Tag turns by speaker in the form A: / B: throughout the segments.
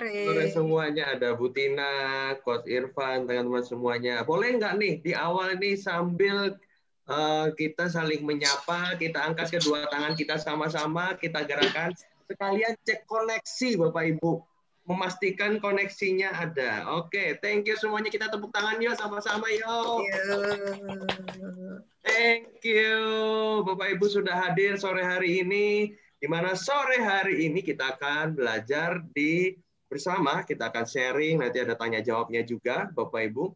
A: Sore semuanya, ada Bu Tina, Coach Irfan, teman-teman semuanya. Boleh nggak nih di awal ini sambil kita saling menyapa, kita angkat kedua tangan kita sama-sama, kita gerakan, sekalian cek koneksi Bapak Ibu. Memastikan koneksinya ada. Oke, thank you semuanya. Kita tepuk tangan yuk sama-sama yuk. Thank you. Bapak Ibu sudah hadir sore hari ini. Di mana sore hari ini kita akan belajar bersama, kita akan sharing, nanti ada tanya jawabnya juga Bapak Ibu.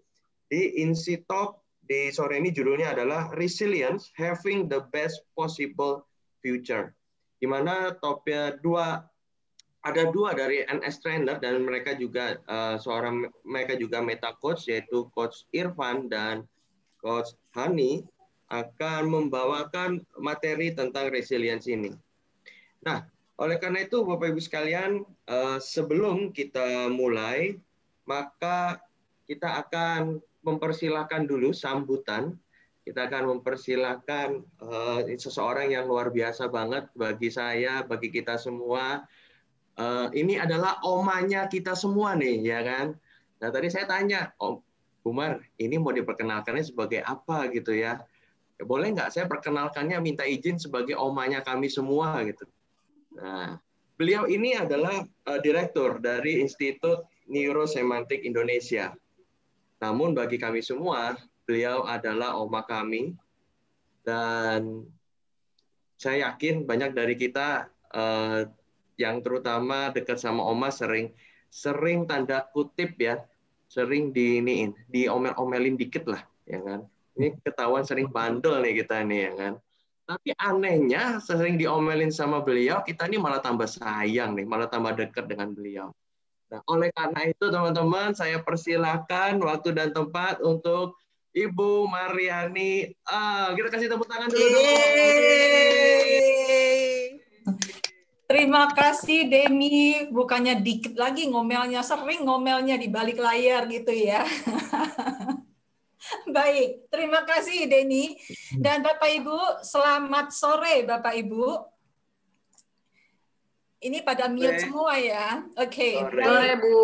A: Di Insi Talk di sore ini judulnya adalah Resilience, Having the Best Possible Future. Di mana topik ada dua dari NS Trainer dan mereka juga mereka juga meta coach, yaitu Coach Irfan dan Coach Hani akan membawakan materi tentang resilience ini. Nah, oleh karena itu Bapak Ibu sekalian, sebelum kita mulai, maka kita akan mempersilahkan dulu sambutan. Kita akan mempersilahkan seseorang yang luar biasa banget bagi saya, bagi kita semua. Ini adalah omanya kita semua nih, ya kan? Nah, tadi saya tanya, Om Umar, ini mau diperkenalkannya sebagai apa gitu ya? Boleh nggak saya perkenalkannya minta izin sebagai omanya kami semua gitu. Nah, beliau ini adalah direktur dari Institut Neurosemantik Indonesia. Namun bagi kami semua, beliau adalah oma kami dan saya yakin banyak dari kita yang terutama dekat sama oma sering tanda kutip ya, sering diomel-omelin dikit lah, ya kan? Ini ketahuan sering bandel nih kita nih, ya kan? Tapi anehnya sering diomelin sama beliau, kita ini malah tambah sayang nih, malah tambah dekat dengan beliau. Nah, oleh karena itu teman-teman, saya persilakan waktu dan tempat untuk Ibu Mariani. Kita kasih tepuk tangan dulu dong.
B: Terima kasih Denny, bukannya dikit lagi ngomelnya, sering ngomelnya di balik layar gitu ya. Baik, terima kasih Denny. Dan Bapak Ibu, selamat sore Bapak Ibu. Ini pada mute semua ya. Oke,
C: Sore Bu.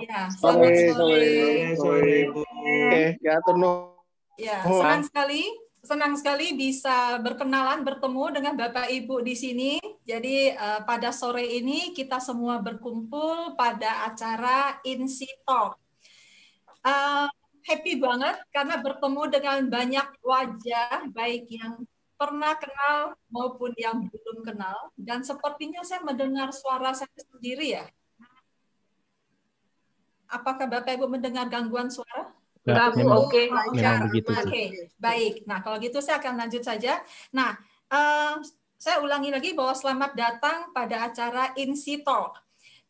B: Ya, selamat sore.
A: Sore Bu.
B: Ya, senang sekali bisa bertemu dengan Bapak Ibu di sini. Jadi pada sore ini kita semua berkumpul pada acara Insi Talk. Happy banget karena bertemu dengan banyak wajah, baik yang pernah kenal maupun yang belum kenal. Dan sepertinya saya mendengar suara saya sendiri ya. Apakah Bapak Ibu mendengar gangguan suara?
C: Enggak, Bu, oke.
B: Oke, baik. Nah, kalau gitu saya akan lanjut saja. Nah, saya ulangi lagi bahwa selamat datang pada acara Insi Talk.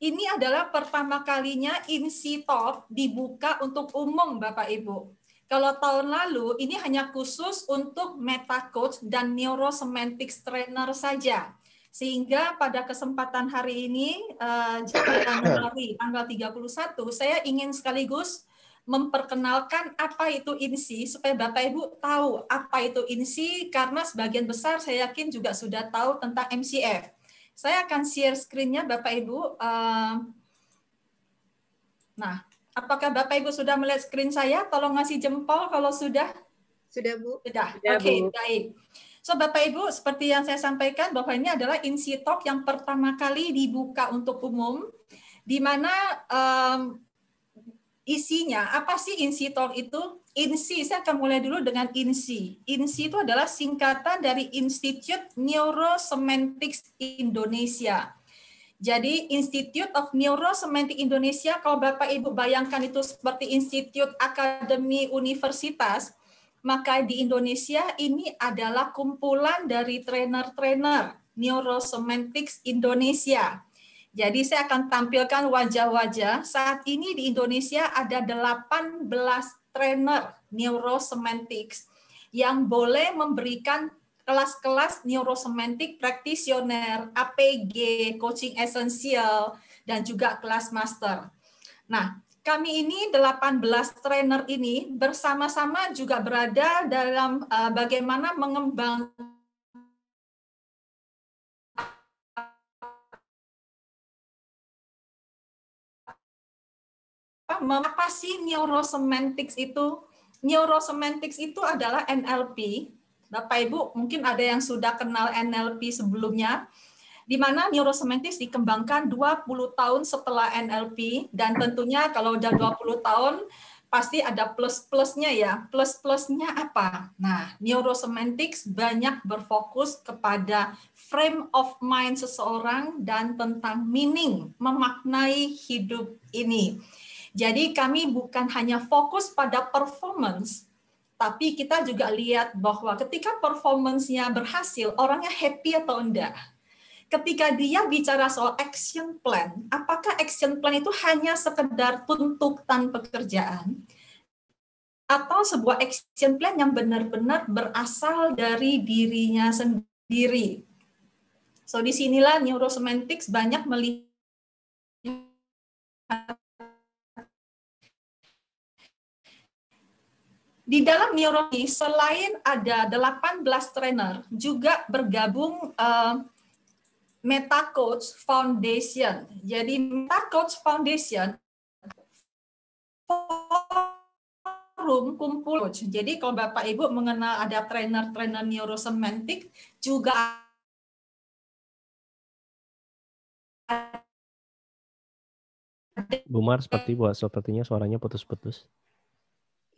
B: Ini adalah pertama kalinya Insi Talk dibuka untuk umum, Bapak Ibu. Kalau tahun lalu, ini hanya khusus untuk Meta Coach dan Neurosemantics Trainer saja. Sehingga pada kesempatan hari ini, Januari tanggal 31, saya ingin sekaligus memperkenalkan apa itu INSI supaya Bapak Ibu tahu apa itu INSI karena sebagian besar saya yakin juga sudah tahu tentang MCF. Saya akan share screen-nya Bapak Ibu. Nah, apakah Bapak Ibu sudah melihat screen saya? Tolong ngasih jempol kalau sudah.
D: Sudah Bu.
B: Sudah. Oke, baik. So Bapak Ibu, seperti yang saya sampaikan bahwa ini adalah INSI Talk yang pertama kali dibuka untuk umum, di mana isinya, apa sih INSI Talk itu? INSI, saya akan mulai dulu dengan INSI. INSI itu adalah singkatan dari Institute Neurosemantics Indonesia. Jadi Institute of Neurosemantic Indonesia, kalau Bapak Ibu bayangkan itu seperti institut akademi universitas, maka di Indonesia ini adalah kumpulan dari trainer-trainer Neurosemantics Indonesia. Jadi saya akan tampilkan wajah-wajah. Saat ini di Indonesia ada 18 trainer neurosemantics yang boleh memberikan kelas-kelas neurosemantik practitioner, APG, coaching esensial, dan juga kelas master. Nah, kami ini 18 trainer ini bersama-sama juga berada dalam bagaimana mengembangkan apa sih neurosemantics itu? Neurosemantics itu adalah NLP. Bapak Ibu mungkin ada yang sudah kenal NLP sebelumnya, di mana neurosemantics dikembangkan 20 tahun setelah NLP, dan tentunya kalau udah 20 tahun pasti ada plus-plusnya ya. Plus-plusnya apa? Nah, neurosemantics banyak berfokus kepada frame of mind seseorang dan tentang meaning, memaknai hidup ini. Jadi kami bukan hanya fokus pada performance, tapi kita juga lihat bahwa ketika performance-nya berhasil, orangnya happy atau enggak. Ketika dia bicara soal action plan, apakah action plan itu hanya sekedar tuntutan pekerjaan atau sebuah action plan yang benar-benar berasal dari dirinya sendiri. So disinilah neurosemantics banyak melihat di dalam neurologi. Selain ada 18 trainer, juga bergabung Meta Coach Foundation. Jadi Meta Coach Foundation forum kumpul coach. Jadi kalau Bapak Ibu mengenal ada trainer-trainer neurosemantik, juga
C: Bu Mar, sepertinya suaranya putus-putus.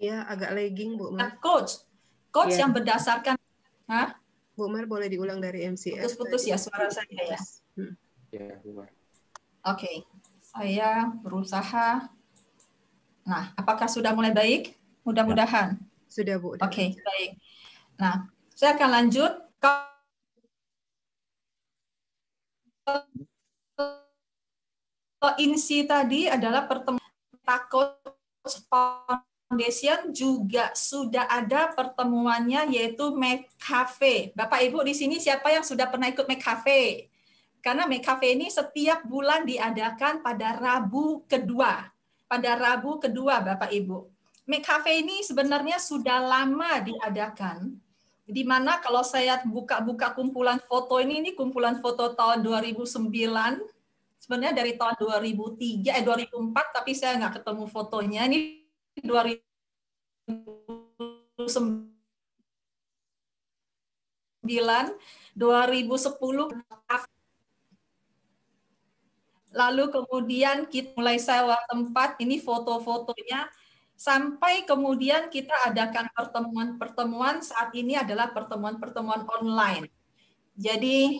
D: Ya, agak lagging, Bu Mar.
B: Coach
D: Ya.
B: yang berdasarkan,
D: Bu Mar boleh diulang dari MCF.
B: Putus-putus ya suara saya ya.
A: Ya, Bu Mar.
B: Oke, saya berusaha. Nah, apakah sudah mulai baik? Mudah-mudahan.
D: Sudah, Bu.
B: Oke, baik. Nah, saya akan lanjut. INSI tadi adalah pertemuan Coach Foundation, juga sudah ada pertemuannya yaitu McCafe. Bapak Ibu di sini siapa yang sudah pernah ikut McCafe? Karena McCafe ini setiap bulan diadakan pada Rabu kedua. Pada Rabu kedua, Bapak Ibu. McCafe ini sebenarnya sudah lama diadakan. Di mana kalau saya buka-buka kumpulan foto ini kumpulan foto tahun 2009. Sebenarnya dari tahun 2004, tapi saya nggak ketemu fotonya. Ini 2009, 2010. Lalu kemudian kita mulai sewa tempat, ini foto-fotonya, sampai kemudian kita adakan pertemuan-pertemuan. Saat ini adalah pertemuan-pertemuan online. Jadi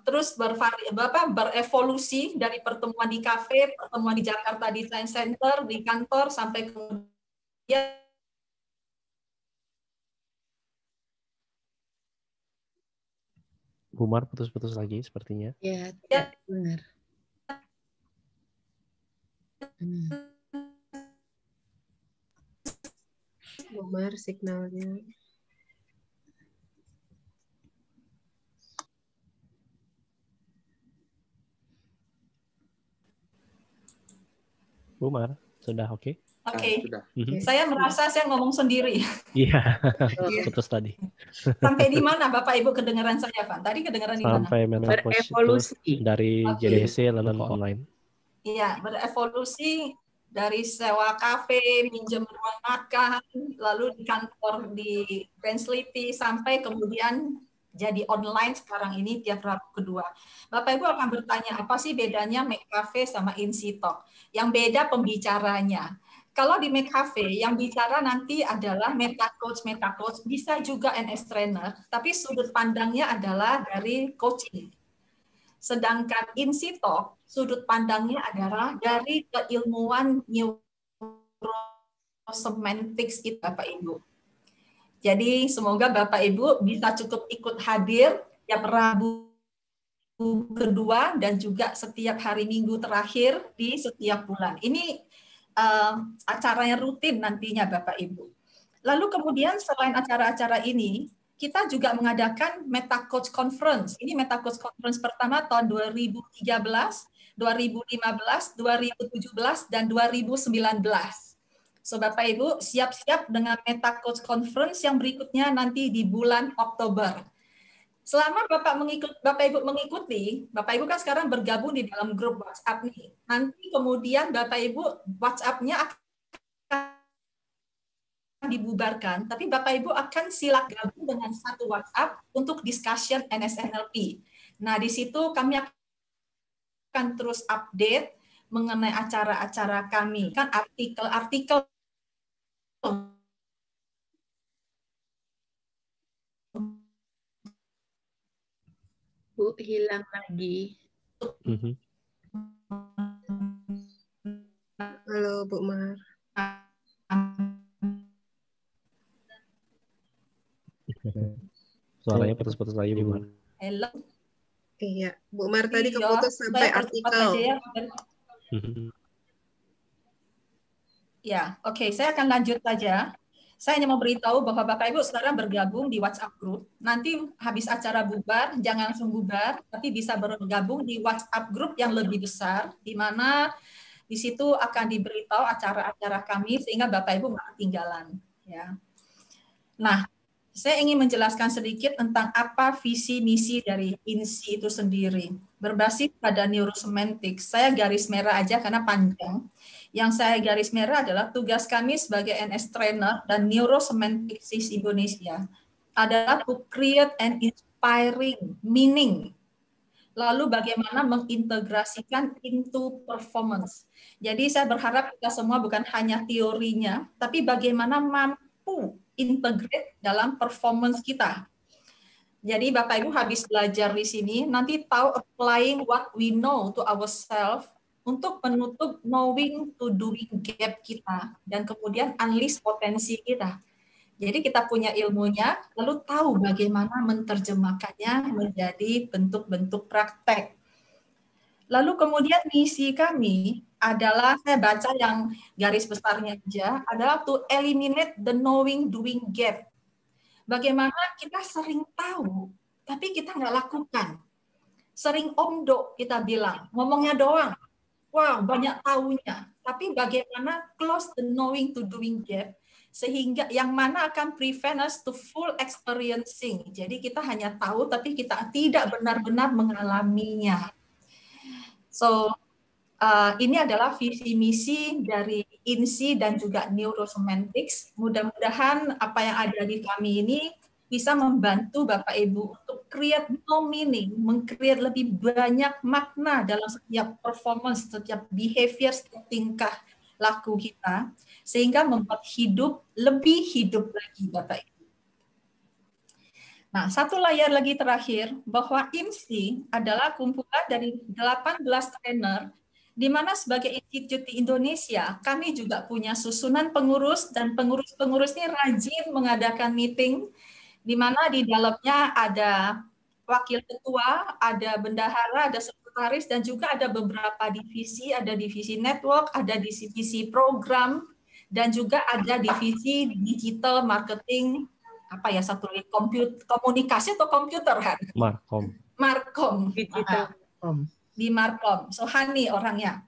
B: terus berevolusi dari pertemuan di kafe, pertemuan di Jakarta Design Center, di kantor, sampai kemudian
C: Bu Mar putus-putus lagi sepertinya.
D: Ya, tidak benar. Bu Mar signalnya.
C: Bu Mar, sudah oke?
B: Oke.
A: Sudah.
B: Saya merasa saya ngomong sendiri.
C: Iya, putus tadi.
B: Sampai di mana Bapak Ibu kedengaran saya, Pak? Tadi kedengaran di mana?
C: Sampai berevolusi dari JDC lalu online.
B: Iya, berevolusi dari sewa kafe, minjem ruang makan, lalu di kantor di Translity, sampai kemudian jadi online sekarang ini tiap Rabu kedua. Bapak Ibu akan bertanya, apa sih bedanya McCafe sama INSI Talk? Yang beda pembicaranya. Kalau di McCafe, yang bicara nanti adalah meta coach, bisa juga NS trainer, tapi sudut pandangnya adalah dari coaching. Sedangkan INSI Talk, sudut pandangnya adalah dari keilmuan neurosemantics itu, Bapak Ibu. Jadi semoga Bapak Ibu bisa cukup ikut hadir tiap Rabu kedua dan juga setiap hari Minggu terakhir di setiap bulan. Ini acaranya rutin nantinya Bapak Ibu. Lalu kemudian selain acara-acara ini, kita juga mengadakan Meta Coach Conference. Ini Meta Coach Conference pertama tahun 2013, 2015, 2017, dan 2019. So Bapak Ibu siap-siap dengan Meta Coach Conference yang berikutnya nanti di bulan Oktober. Selama Bapak Ibu mengikuti, Bapak Ibu kan sekarang bergabung di dalam grup WhatsApp nih. Nanti kemudian Bapak Ibu WhatsApp-nya akan dibubarkan, tapi Bapak Ibu akan silakan gabung dengan satu WhatsApp untuk discussion NSNLP. Nah, di situ kami akan terus update mengenai acara-acara kami. Kan artikel-artikel
E: Bu, hilang lagi.
D: Halo, Bu Mar.
C: Suaranya putus-putus lagi, Bu Mar.
B: Hello.
D: Iya, Bu Mar tadi keputus sampai artikel.
B: Aja ya, oke, saya akan lanjut saja. Saya hanya mau beritahu bahwa Bapak Ibu sekarang bergabung di WhatsApp group. Nanti habis acara bubar, jangan langsung bubar, tapi bisa bergabung di WhatsApp group yang lebih besar, di mana di situ akan diberitahu acara-acara kami sehingga Bapak Ibu nggak ketinggalan. Ya. Nah, saya ingin menjelaskan sedikit tentang apa visi misi dari INSI itu sendiri. Berbasis pada neurosemantics, saya garis merah aja karena panjang. Yang saya garis merah adalah tugas kami sebagai NS Trainer dan Neurosemantics Indonesia adalah to create an inspiring meaning. Lalu bagaimana mengintegrasikan into performance. Jadi saya berharap kita semua bukan hanya teorinya, tapi bagaimana mampu integrate dalam performance kita. Jadi Bapak Ibu habis belajar di sini, nanti tahu applying what we know to ourselves untuk menutup knowing to doing gap kita dan kemudian unleash potensi kita. Jadi kita punya ilmunya, lalu tahu bagaimana menerjemahkannya menjadi bentuk-bentuk praktek. Lalu kemudian misi kami adalah, saya baca yang garis besarnya aja, adalah to eliminate the knowing doing gap. Bagaimana kita sering tahu, tapi kita nggak lakukan. Sering omdo kita bilang, ngomongnya doang. Wow, banyak tahunya. Tapi bagaimana close the knowing to doing gap, sehingga yang mana akan prevent us to full experiencing. Jadi kita hanya tahu, tapi kita tidak benar-benar mengalaminya. So, ini adalah visi misi dari INSI dan juga Neurosemantics. Mudah-mudahan apa yang ada di kami ini bisa membantu Bapak Ibu untuk create no meaning, meng-create lebih banyak makna dalam setiap performance, setiap behavior, setiap tingkah laku kita, sehingga membuat hidup lebih hidup lagi Bapak Ibu. Nah, satu layar lagi terakhir, bahwa INSI adalah kumpulan dari 18 trainer, di mana sebagai institut di Indonesia, kami juga punya susunan pengurus, dan pengurus-pengurus ini rajin mengadakan meeting, di mana di dalamnya ada wakil ketua, ada bendahara, ada sekretaris, dan juga ada beberapa divisi, ada divisi network, ada divisi program, dan juga ada divisi digital marketing, apa ya satu lagi, komunikasi atau komputer kan? Markom.
E: Digital Markom.
B: Di Markom. So Hani orangnya.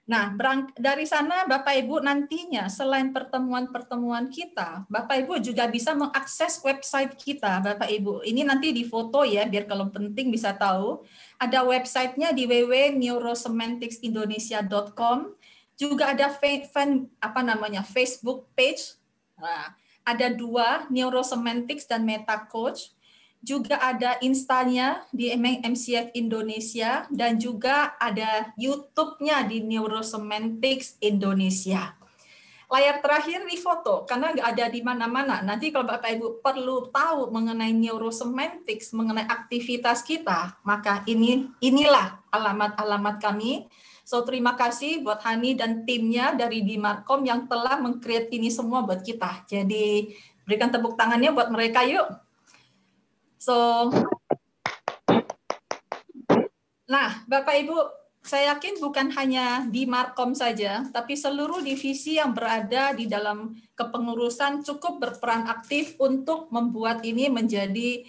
B: Nah, dari sana Bapak Ibu nantinya selain pertemuan-pertemuan kita, Bapak Ibu juga bisa mengakses website kita, Bapak Ibu. Ini nanti di foto ya, biar kalau penting bisa tahu. Ada websitenya di www.neurosemanticsindonesia.com. Juga ada Facebook page. Nah, ada 2, Neurosemantics dan Meta Coach. Juga ada Instanya di MCF Indonesia, dan juga ada YouTube-nya di Neurosemantics Indonesia. Layar terakhir di foto, karena nggak ada di mana-mana. Nanti kalau Bapak Ibu perlu tahu mengenai Neurosemantics, mengenai aktivitas kita, maka inilah alamat-alamat kami. So, terima kasih buat Hani dan timnya dari Dimarkom yang telah meng-create ini semua buat kita. Jadi, berikan tepuk tangannya buat mereka yuk. So, nah, Bapak Ibu, saya yakin bukan hanya di Markom saja, tapi seluruh divisi yang berada di dalam kepengurusan cukup berperan aktif untuk membuat ini menjadi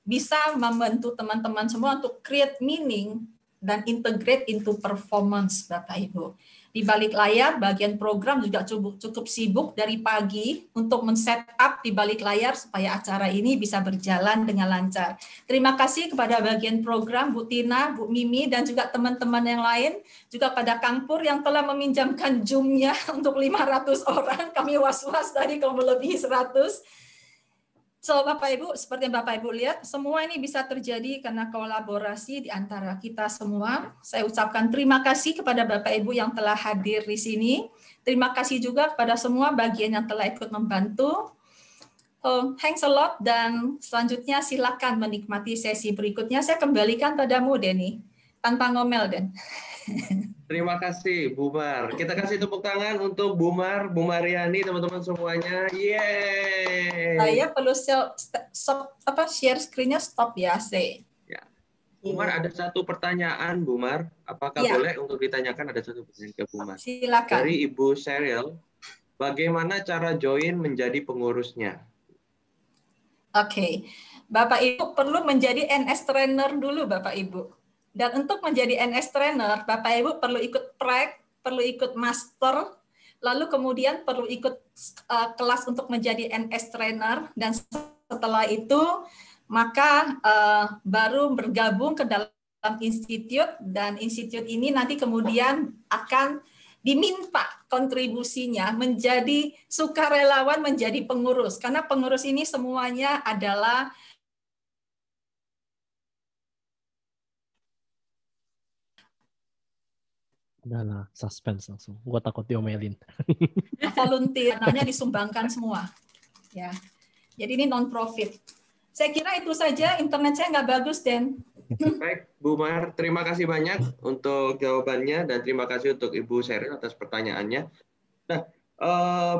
B: bisa membantu teman-teman semua untuk create meaning dan integrate into performance, Bapak Ibu. Di balik layar, bagian program juga cukup sibuk dari pagi untuk men-setup di balik layar supaya acara ini bisa berjalan dengan lancar. Terima kasih kepada bagian program, Bu Tina, Bu Mimi, dan juga teman-teman yang lain, juga pada Kang Pur yang telah meminjamkan Zoom-nya untuk 500 orang. Kami was-was tadi kalau melebihi 100. So, Bapak Ibu, seperti yang Bapak Ibu lihat, semua ini bisa terjadi karena kolaborasi di antara kita semua. Saya ucapkan terima kasih kepada Bapak Ibu yang telah hadir di sini. Terima kasih juga kepada semua bagian yang telah ikut membantu. Thanks a lot, dan selanjutnya silakan menikmati sesi berikutnya. Saya kembalikan padamu, Denny, tanpa ngomel, Den.
A: Terima kasih, Bu Mar. Kita kasih tepuk tangan untuk Bu Mar, Bu Mariani, teman-teman semuanya. Yeay.
B: Saya perlu share screen-nya stop ya, say.
A: Ya. Bu Mar, ada satu pertanyaan, Bu Mar. Apakah boleh untuk ditanyakan? Ada satu pertanyaan ke Bu Mar.
B: Silakan.
A: Dari Ibu Cheryl, bagaimana cara join menjadi pengurusnya?
B: Oke. Bapak Ibu perlu menjadi NS trainer dulu, Bapak Ibu. Dan untuk menjadi NS trainer, Bapak Ibu perlu ikut prac, perlu ikut master, lalu kemudian perlu ikut kelas untuk menjadi NS trainer, dan setelah itu maka baru bergabung ke dalam institut, dan institut ini nanti kemudian akan diminta kontribusinya menjadi sukarelawan menjadi pengurus, karena pengurus ini semuanya adalah
C: Udahlah, suspense langsung. Gua takut diomelin.
B: volunteer, dananya disumbangkan semua. Ya, jadi ini non-profit. Saya kira itu saja. Internet saya nggak bagus, Den.
A: Baik, Bu Mar, terima kasih banyak untuk jawabannya, dan terima kasih untuk Ibu Cheryl atas pertanyaannya. Nah,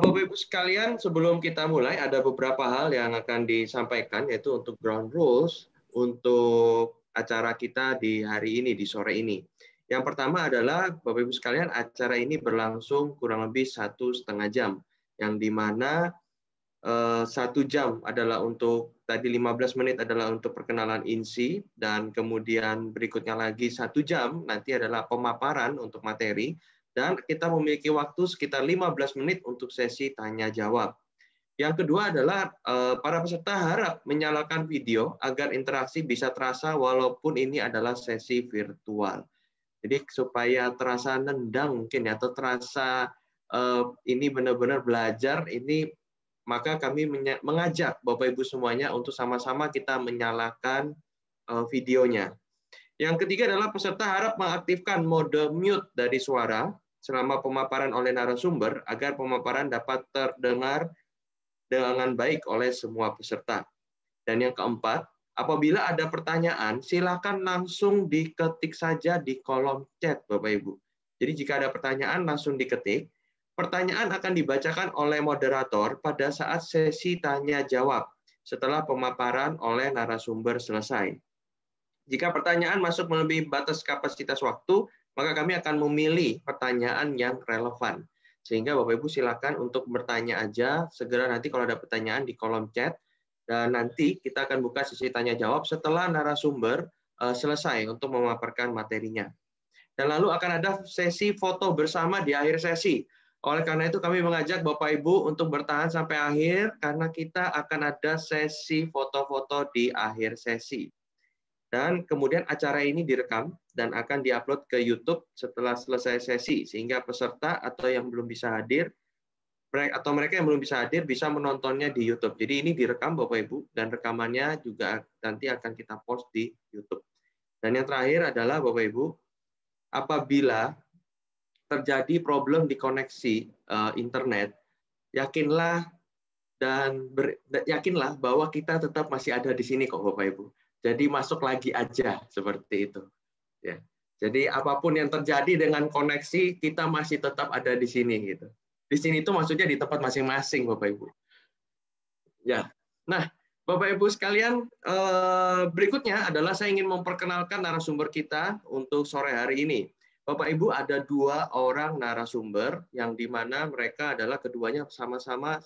A: Bapak Ibu sekalian, sebelum kita mulai, ada beberapa hal yang akan disampaikan, yaitu untuk ground rules untuk acara kita di hari ini, di sore ini. Yang pertama adalah, Bapak Ibu sekalian, acara ini berlangsung kurang lebih 1,5 jam, yang dimana 1 jam adalah untuk, tadi 15 menit adalah untuk perkenalan INSI, dan kemudian berikutnya lagi 1 jam, nanti adalah pemaparan untuk materi, dan kita memiliki waktu sekitar 15 menit untuk sesi tanya-jawab. Yang kedua adalah para peserta harap menyalakan video agar interaksi bisa terasa walaupun ini adalah sesi virtual. Jadi supaya terasa nendang mungkin ya, atau terasa ini benar-benar belajar, ini maka kami mengajak Bapak Ibu semuanya untuk sama-sama kita menyalakan videonya. Yang ketiga adalah peserta harap mengaktifkan mode mute dari suara selama pemaparan oleh narasumber agar pemaparan dapat terdengar dengan baik oleh semua peserta. Dan yang keempat, apabila ada pertanyaan, silakan langsung diketik saja di kolom chat, Bapak Ibu. Jadi jika ada pertanyaan, langsung diketik. Pertanyaan akan dibacakan oleh moderator pada saat sesi tanya-jawab setelah pemaparan oleh narasumber selesai. Jika pertanyaan masuk melebihi batas kapasitas waktu, maka kami akan memilih pertanyaan yang relevan. Sehingga Bapak Ibu silakan untuk bertanya aja, segera nanti kalau ada pertanyaan di kolom chat, dan nanti kita akan buka sesi tanya-jawab setelah narasumber selesai untuk memaparkan materinya. Dan lalu akan ada sesi foto bersama di akhir sesi. Oleh karena itu kami mengajak Bapak Ibu untuk bertahan sampai akhir, karena kita akan ada sesi foto-foto di akhir sesi. Dan kemudian acara ini direkam dan akan diupload ke YouTube setelah selesai sesi, sehingga peserta atau yang belum bisa hadir, atau mereka yang belum bisa hadir bisa menontonnya di YouTube. Jadi ini direkam Bapak Ibu, dan rekamannya juga nanti akan kita post di YouTube. Dan yang terakhir adalah Bapak Ibu, apabila terjadi problem di koneksi internet, yakinlah bahwa kita tetap masih ada di sini kok Bapak Ibu. Jadi masuk lagi aja seperti itu. Ya. Jadi apapun yang terjadi dengan koneksi, kita masih tetap ada di sini gitu. Di sini itu maksudnya di tempat masing-masing Bapak Ibu. Ya. Nah, Bapak Ibu sekalian, berikutnya adalah saya ingin memperkenalkan narasumber kita untuk sore hari ini. Bapak Ibu, ada 2 orang narasumber yang dimana mereka adalah keduanya sama-sama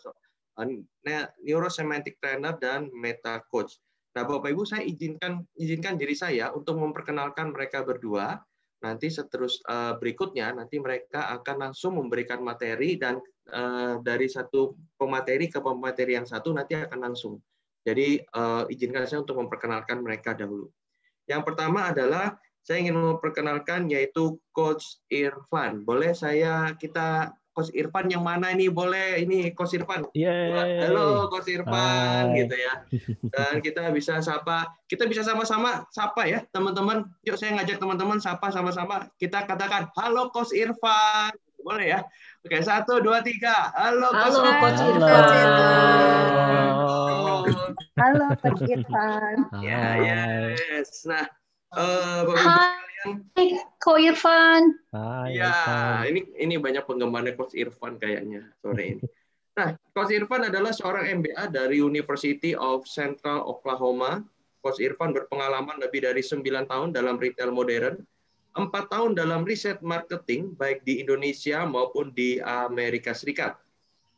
A: neurosemantic trainer dan meta coach. Nah, Bapak Ibu, saya izinkan diri saya untuk memperkenalkan mereka berdua. Nanti berikutnya nanti mereka akan langsung memberikan materi dan dari satu pemateri ke pemateri yang satu nanti akan langsung. Jadi izinkan saya untuk memperkenalkan mereka dahulu. Yang pertama adalah saya ingin memperkenalkan yaitu Coach Irfan. Boleh Coach Irfan yang mana ini? Boleh ini Coach Irfan.
C: Yeay.
A: Halo Coach Irfan.
C: Hai.
A: Gitu ya. Dan kita bisa sama-sama sapa ya teman-teman. Yuk saya ngajak teman-teman sapa sama-sama. Kita katakan halo Coach Irfan. Boleh ya? Oke, 1, 2, 3. Halo Coach
D: Coach
A: Irfan.
F: Halo Coach Irfan.
A: Ya, yes. Nah, Bapak Ibu sekalian.
F: Hai Coach Irfan.
C: Hai.
A: Ya, ini banyak penggemarnya Coach Irfan kayaknya sore ini. Nah, Coach Irfan adalah seorang MBA dari University of Central Oklahoma. Coach Irfan berpengalaman lebih dari 9 tahun dalam retail modern, 4 tahun dalam riset marketing, baik di Indonesia maupun di Amerika Serikat.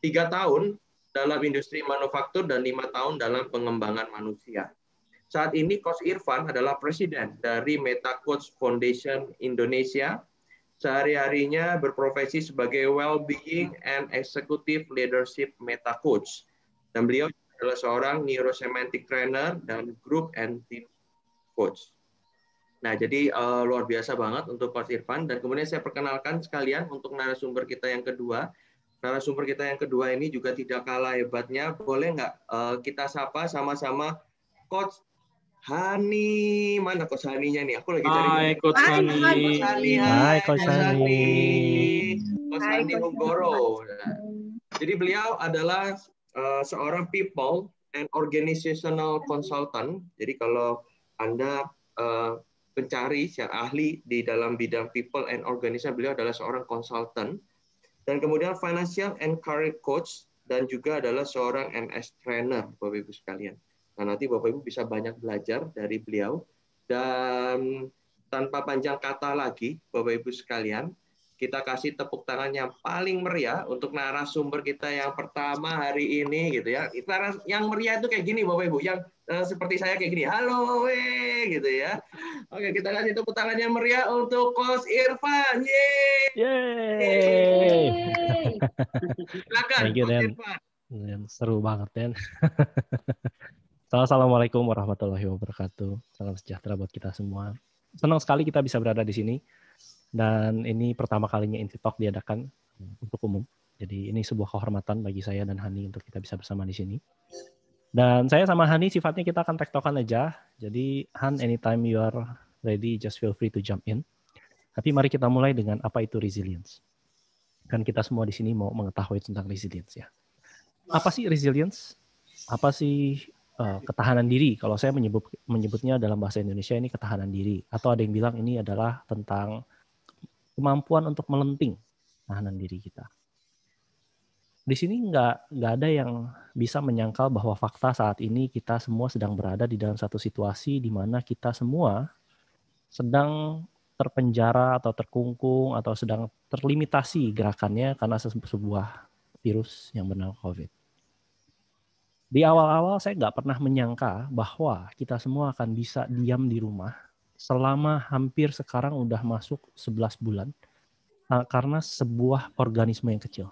A: 3 tahun dalam industri manufaktur dan 5 tahun dalam pengembangan manusia. Saat ini Coach Irfan adalah presiden dari Meta Coach Foundation Indonesia. Sehari-harinya berprofesi sebagai Well-being and Executive Leadership Meta Coach. Dan beliau adalah seorang neurosemantic trainer dan group and team coach. Nah, jadi luar biasa banget untuk Coach Irfan. Dan kemudian saya perkenalkan sekalian untuk narasumber kita yang kedua. Narasumber kita yang kedua ini juga tidak kalah hebatnya. Boleh nggak kita sapa sama-sama Coach Hani? Mana Coach Haninya nih? Aku lagi cari.
G: Hai Coach Hani.
A: Coach Hani.
C: Hai Coach Hani.
A: Coach Hani Huggoro. Jadi beliau adalah seorang people and organizational consultant. Jadi kalau Anda pencari ahli di dalam bidang people and organization, beliau adalah seorang konsultan. Dan kemudian financial and career coach dan juga adalah seorang MS trainer, Bapak Ibu sekalian. Nah, nanti Bapak Ibu bisa banyak belajar dari beliau. Dan tanpa panjang kata lagi, Bapak Ibu sekalian, kita kasih tepuk tangan yang paling meriah untuk narasumber kita yang pertama hari ini, gitu ya. Yang meriah itu kayak gini, Bapak Ibu, yang seperti saya kayak gini, halo, gitu ya. Oke, kita kasih tepuk tangan yang meriah untuk Coach Irfan,
C: Yeay.
A: Silakan,
C: Thank you,
A: Coach
C: Dan.
A: Irfan.
C: Seru banget, Dan. Assalamualaikum warahmatullahi wabarakatuh. Salam sejahtera buat kita semua. Senang sekali kita bisa berada di sini. Dan ini pertama kalinya Inti Talk diadakan untuk umum. Jadi ini sebuah kehormatan bagi saya dan Hani untuk kita bisa bersama di sini. Dan saya sama Hani sifatnya kita akan tektokan aja. Jadi Han, anytime you are ready, just feel free to jump in. Tapi mari kita mulai dengan apa itu resilience. Kan kita semua di sini mau mengetahui tentang resilience ya. Apa sih resilience? Apa sih ketahanan diri? Kalau saya menyebutnya dalam bahasa Indonesia ini ketahanan diri. Atau ada yang bilang ini adalah tentang kemampuan untuk melenting tahanan diri kita. Di sini nggak ada yang bisa menyangkal bahwa fakta saat ini kita semua sedang berada di dalam satu situasi di mana kita semua sedang terpenjara atau terkungkung atau sedang terlimitasi gerakannya karena sebuah virus yang bernama COVID. Di awal-awal saya nggak pernah menyangka bahwa kita semua akan bisa diam di rumah selama hampir sekarang udah masuk 11 bulan karena sebuah organisme yang kecil.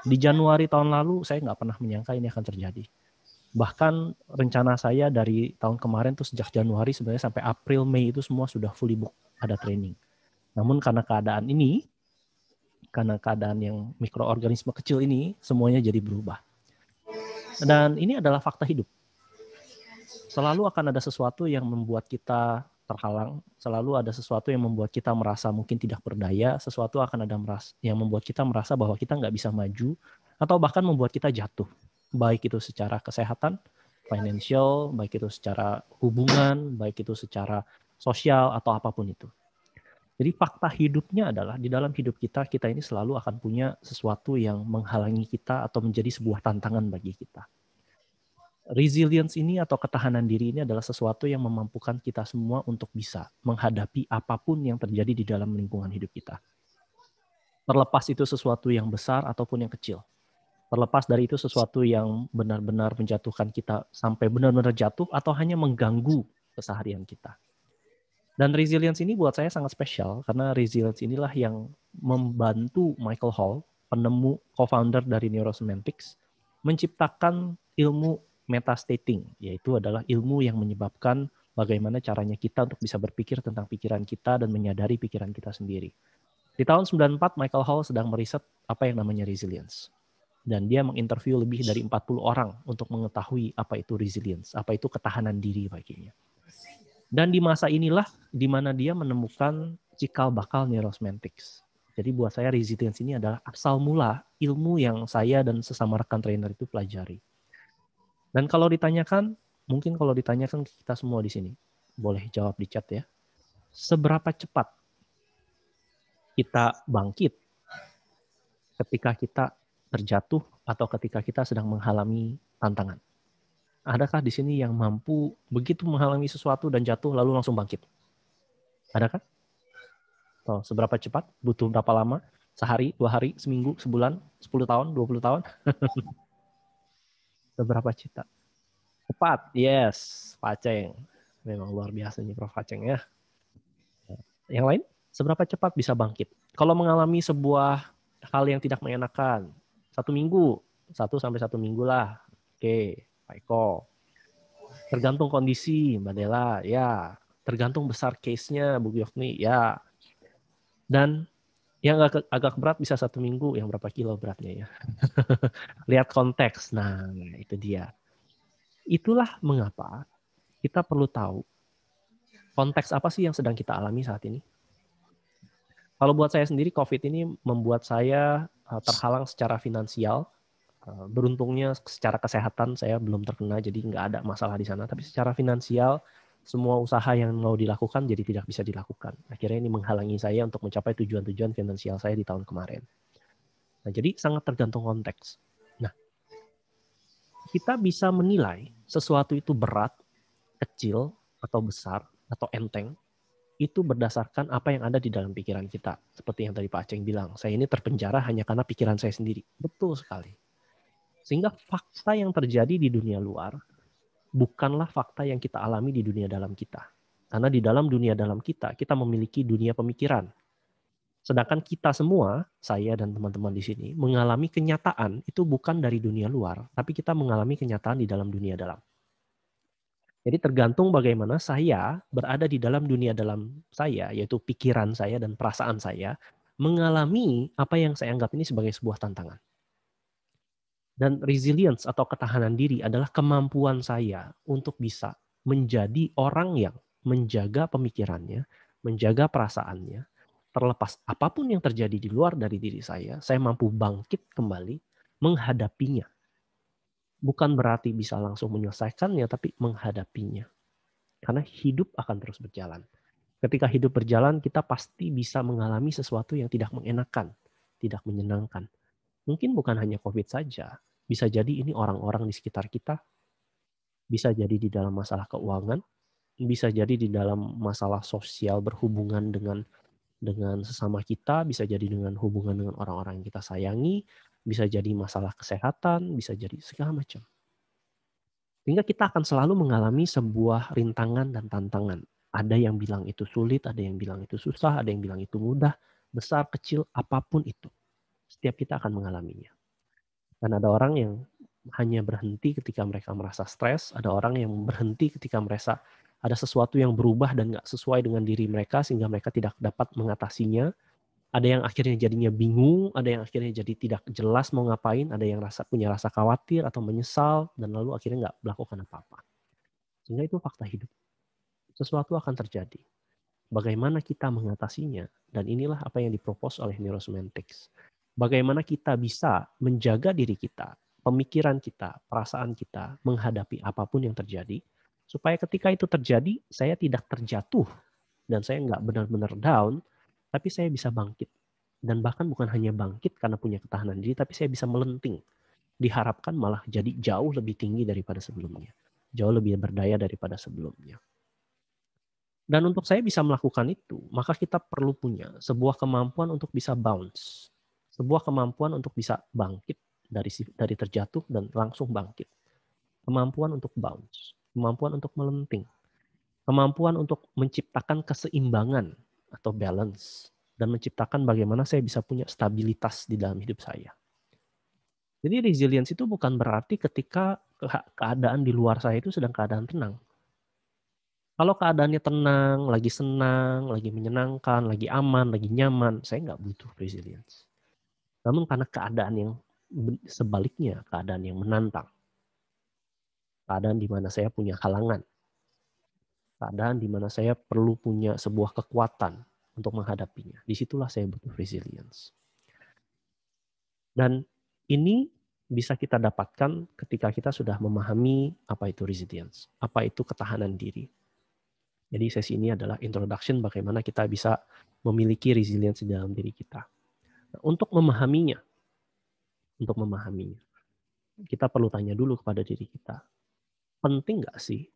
C: Di Januari tahun lalu saya nggak pernah menyangka ini akan terjadi. Bahkan rencana saya dari tahun kemarin tuh sejak Januari sebenarnya sampai April, Mei itu semua sudah fully book ada training. Namun karena keadaan ini, karena keadaan yang mikroorganisme kecil ini semuanya jadi berubah. Dan ini adalah fakta hidup. Selalu akan ada sesuatu yang membuat kita terhalang, selalu ada sesuatu yang membuat kita merasa mungkin tidak berdaya, sesuatu akan ada yang membuat kita merasa bahwa kita nggak bisa maju, atau bahkan membuat kita jatuh. Baik itu secara kesehatan, financial, baik itu secara hubungan, baik itu secara sosial, atau apapun itu. Jadi fakta hidupnya adalah di dalam hidup kita ini selalu akan punya sesuatu yang menghalangi kita atau menjadi sebuah tantangan bagi kita. Resilience ini atau ketahanan diri ini adalah sesuatu yang memampukan kita semua untuk bisa menghadapi apapun yang terjadi di dalam lingkungan hidup kita. Terlepas itu sesuatu yang besar ataupun yang kecil. Terlepas dari itu sesuatu yang benar-benar menjatuhkan kita sampai benar-benar jatuh atau hanya mengganggu keseharian kita. Dan resilience ini buat saya sangat spesial karena resilience inilah yang membantu Michael Hall, penemu co-founder dari Neurosemantics, menciptakan ilmu metastating, yaitu adalah ilmu yang menyebabkan bagaimana caranya kita untuk bisa berpikir tentang pikiran kita dan menyadari pikiran kita sendiri. Di tahun 94, Michael Hall sedang meriset apa yang namanya resilience. Dan dia menginterview lebih dari 40 orang untuk mengetahui apa itu resilience, apa itu ketahanan diri baginya. Dan di masa inilah di mana dia menemukan cikal bakal neurosemantics. Jadi buat saya resilience ini adalah asal mula ilmu yang saya dan sesama rekan trainer itu pelajari. Dan kalau ditanyakan, mungkin kalau ditanyakan kita semua di sini, boleh jawab di chat ya. Seberapa cepat kita bangkit ketika kita terjatuh atau ketika kita sedang mengalami tantangan? Adakah di sini yang mampu begitu mengalami sesuatu dan jatuh lalu langsung bangkit? Adakah? Oh, seberapa cepat? Butuh berapa lama? Sehari, 2 hari, seminggu, sebulan, 10 tahun, 20 tahun? Seberapa cepat? Cepat, yes. Pak Aceng. Memang luar biasa nih Prof. Aceng ya. Yang lain? Seberapa cepat bisa bangkit? Kalau mengalami sebuah hal yang tidak mengenakan, 1 minggu, 1 sampai 1 minggu lah. Oke. Pak Eko. Tergantung kondisi, Mbak Dela, ya. Tergantung besar case-nya, Bu Yofni, ya. Dan yang agak berat bisa 1 minggu, yang berapa kilo beratnya ya. Lihat konteks, nah itu dia. Itulah mengapa kita perlu tahu konteks apa sih yang sedang kita alami saat ini. Kalau buat saya sendiri, COVID ini membuat saya terhalang secara finansial. Beruntungnya secara kesehatan saya belum terkena, jadi nggak ada masalah di sana. Tapi secara finansial, semua usaha yang mau dilakukan jadi tidak bisa dilakukan. Akhirnya ini menghalangi saya untuk mencapai tujuan-tujuan finansial saya di tahun kemarin. Nah, jadi sangat tergantung konteks. Nah, kita bisa menilai sesuatu itu berat, kecil, atau besar, atau enteng, itu berdasarkan apa yang ada di dalam pikiran kita. Seperti yang tadi Pak Aceng bilang, saya ini terpenjara hanya karena pikiran saya sendiri. Betul sekali. Sehingga fakta yang terjadi di dunia luar bukanlah fakta yang kita alami di dunia dalam kita. Karena di dalam dunia dalam kita memiliki dunia pemikiran. Sedangkan kita semua, saya dan teman-teman di sini, mengalami kenyataan itu bukan dari dunia luar, tapi kita mengalami kenyataan di dalam dunia dalam. Jadi tergantung bagaimana saya berada di dalam dunia dalam saya, yaitu pikiran saya dan perasaan saya, mengalami apa yang saya anggap ini sebagai sebuah tantangan. Dan resilience atau ketahanan diri adalah kemampuan saya untuk bisa menjadi orang yang menjaga pemikirannya, menjaga perasaannya, terlepas apapun yang terjadi di luar dari diri saya mampu bangkit kembali menghadapinya. Bukan berarti bisa langsung menyelesaikannya, tapi menghadapinya. Karena hidup akan terus berjalan. Ketika hidup berjalan, kita pasti bisa mengalami sesuatu yang tidak mengenakan, tidak menyenangkan. Mungkin bukan hanya COVID saja, bisa jadi ini orang-orang di sekitar kita, bisa jadi di dalam masalah keuangan, bisa jadi di dalam masalah sosial berhubungan dengan sesama kita, bisa jadi dengan hubungan dengan orang-orang yang kita sayangi, bisa jadi masalah kesehatan, bisa jadi segala macam. Sehingga kita akan selalu mengalami sebuah rintangan dan tantangan. Ada yang bilang itu sulit, ada yang bilang itu susah, ada yang bilang itu mudah, besar, kecil, apapun itu. Setiap kita akan mengalaminya. Dan ada orang yang hanya berhenti ketika mereka merasa stres, ada orang yang berhenti ketika merasa ada sesuatu yang berubah dan nggak sesuai dengan diri mereka sehingga mereka tidak dapat mengatasinya. Ada yang akhirnya jadinya bingung, ada yang akhirnya jadi tidak jelas mau ngapain, ada yang punya rasa khawatir atau menyesal, dan lalu akhirnya nggak melakukan apa-apa. Sehingga itu fakta hidup. Sesuatu akan terjadi. Bagaimana kita mengatasinya, dan inilah apa yang dipropos oleh Neurosemantics. Bagaimana kita bisa menjaga diri kita, pemikiran kita, perasaan kita, menghadapi apapun yang terjadi, supaya ketika itu terjadi, saya tidak terjatuh, dan saya nggak benar-benar down, tapi saya bisa bangkit. Dan bahkan bukan hanya bangkit karena punya ketahanan diri, tapi saya bisa melenting. Diharapkan malah jadi jauh lebih tinggi daripada sebelumnya. Jauh lebih berdaya daripada sebelumnya. Dan untuk saya bisa melakukan itu, maka kita perlu punya sebuah kemampuan untuk bisa bounce. Sebuah kemampuan untuk bisa bangkit dari terjatuh dan langsung bangkit. Kemampuan untuk bounce, kemampuan untuk melenting, kemampuan untuk menciptakan keseimbangan atau balance, dan menciptakan bagaimana saya bisa punya stabilitas di dalam hidup saya. Jadi resilience itu bukan berarti ketika keadaan di luar saya itu sedang keadaan tenang. Kalau keadaannya tenang, lagi senang, lagi menyenangkan, lagi aman, lagi nyaman, saya nggak butuh resilience. Namun karena keadaan yang sebaliknya, keadaan yang menantang, keadaan di mana saya punya halangan, keadaan di mana saya perlu punya sebuah kekuatan untuk menghadapinya, disitulah saya butuh resilience. Dan ini bisa kita dapatkan ketika kita sudah memahami apa itu resilience, apa itu ketahanan diri. Jadi sesi ini adalah introduction bagaimana kita bisa memiliki resilience di dalam diri kita. Nah, untuk memahaminya, kita perlu tanya dulu kepada diri kita, penting nggak sih?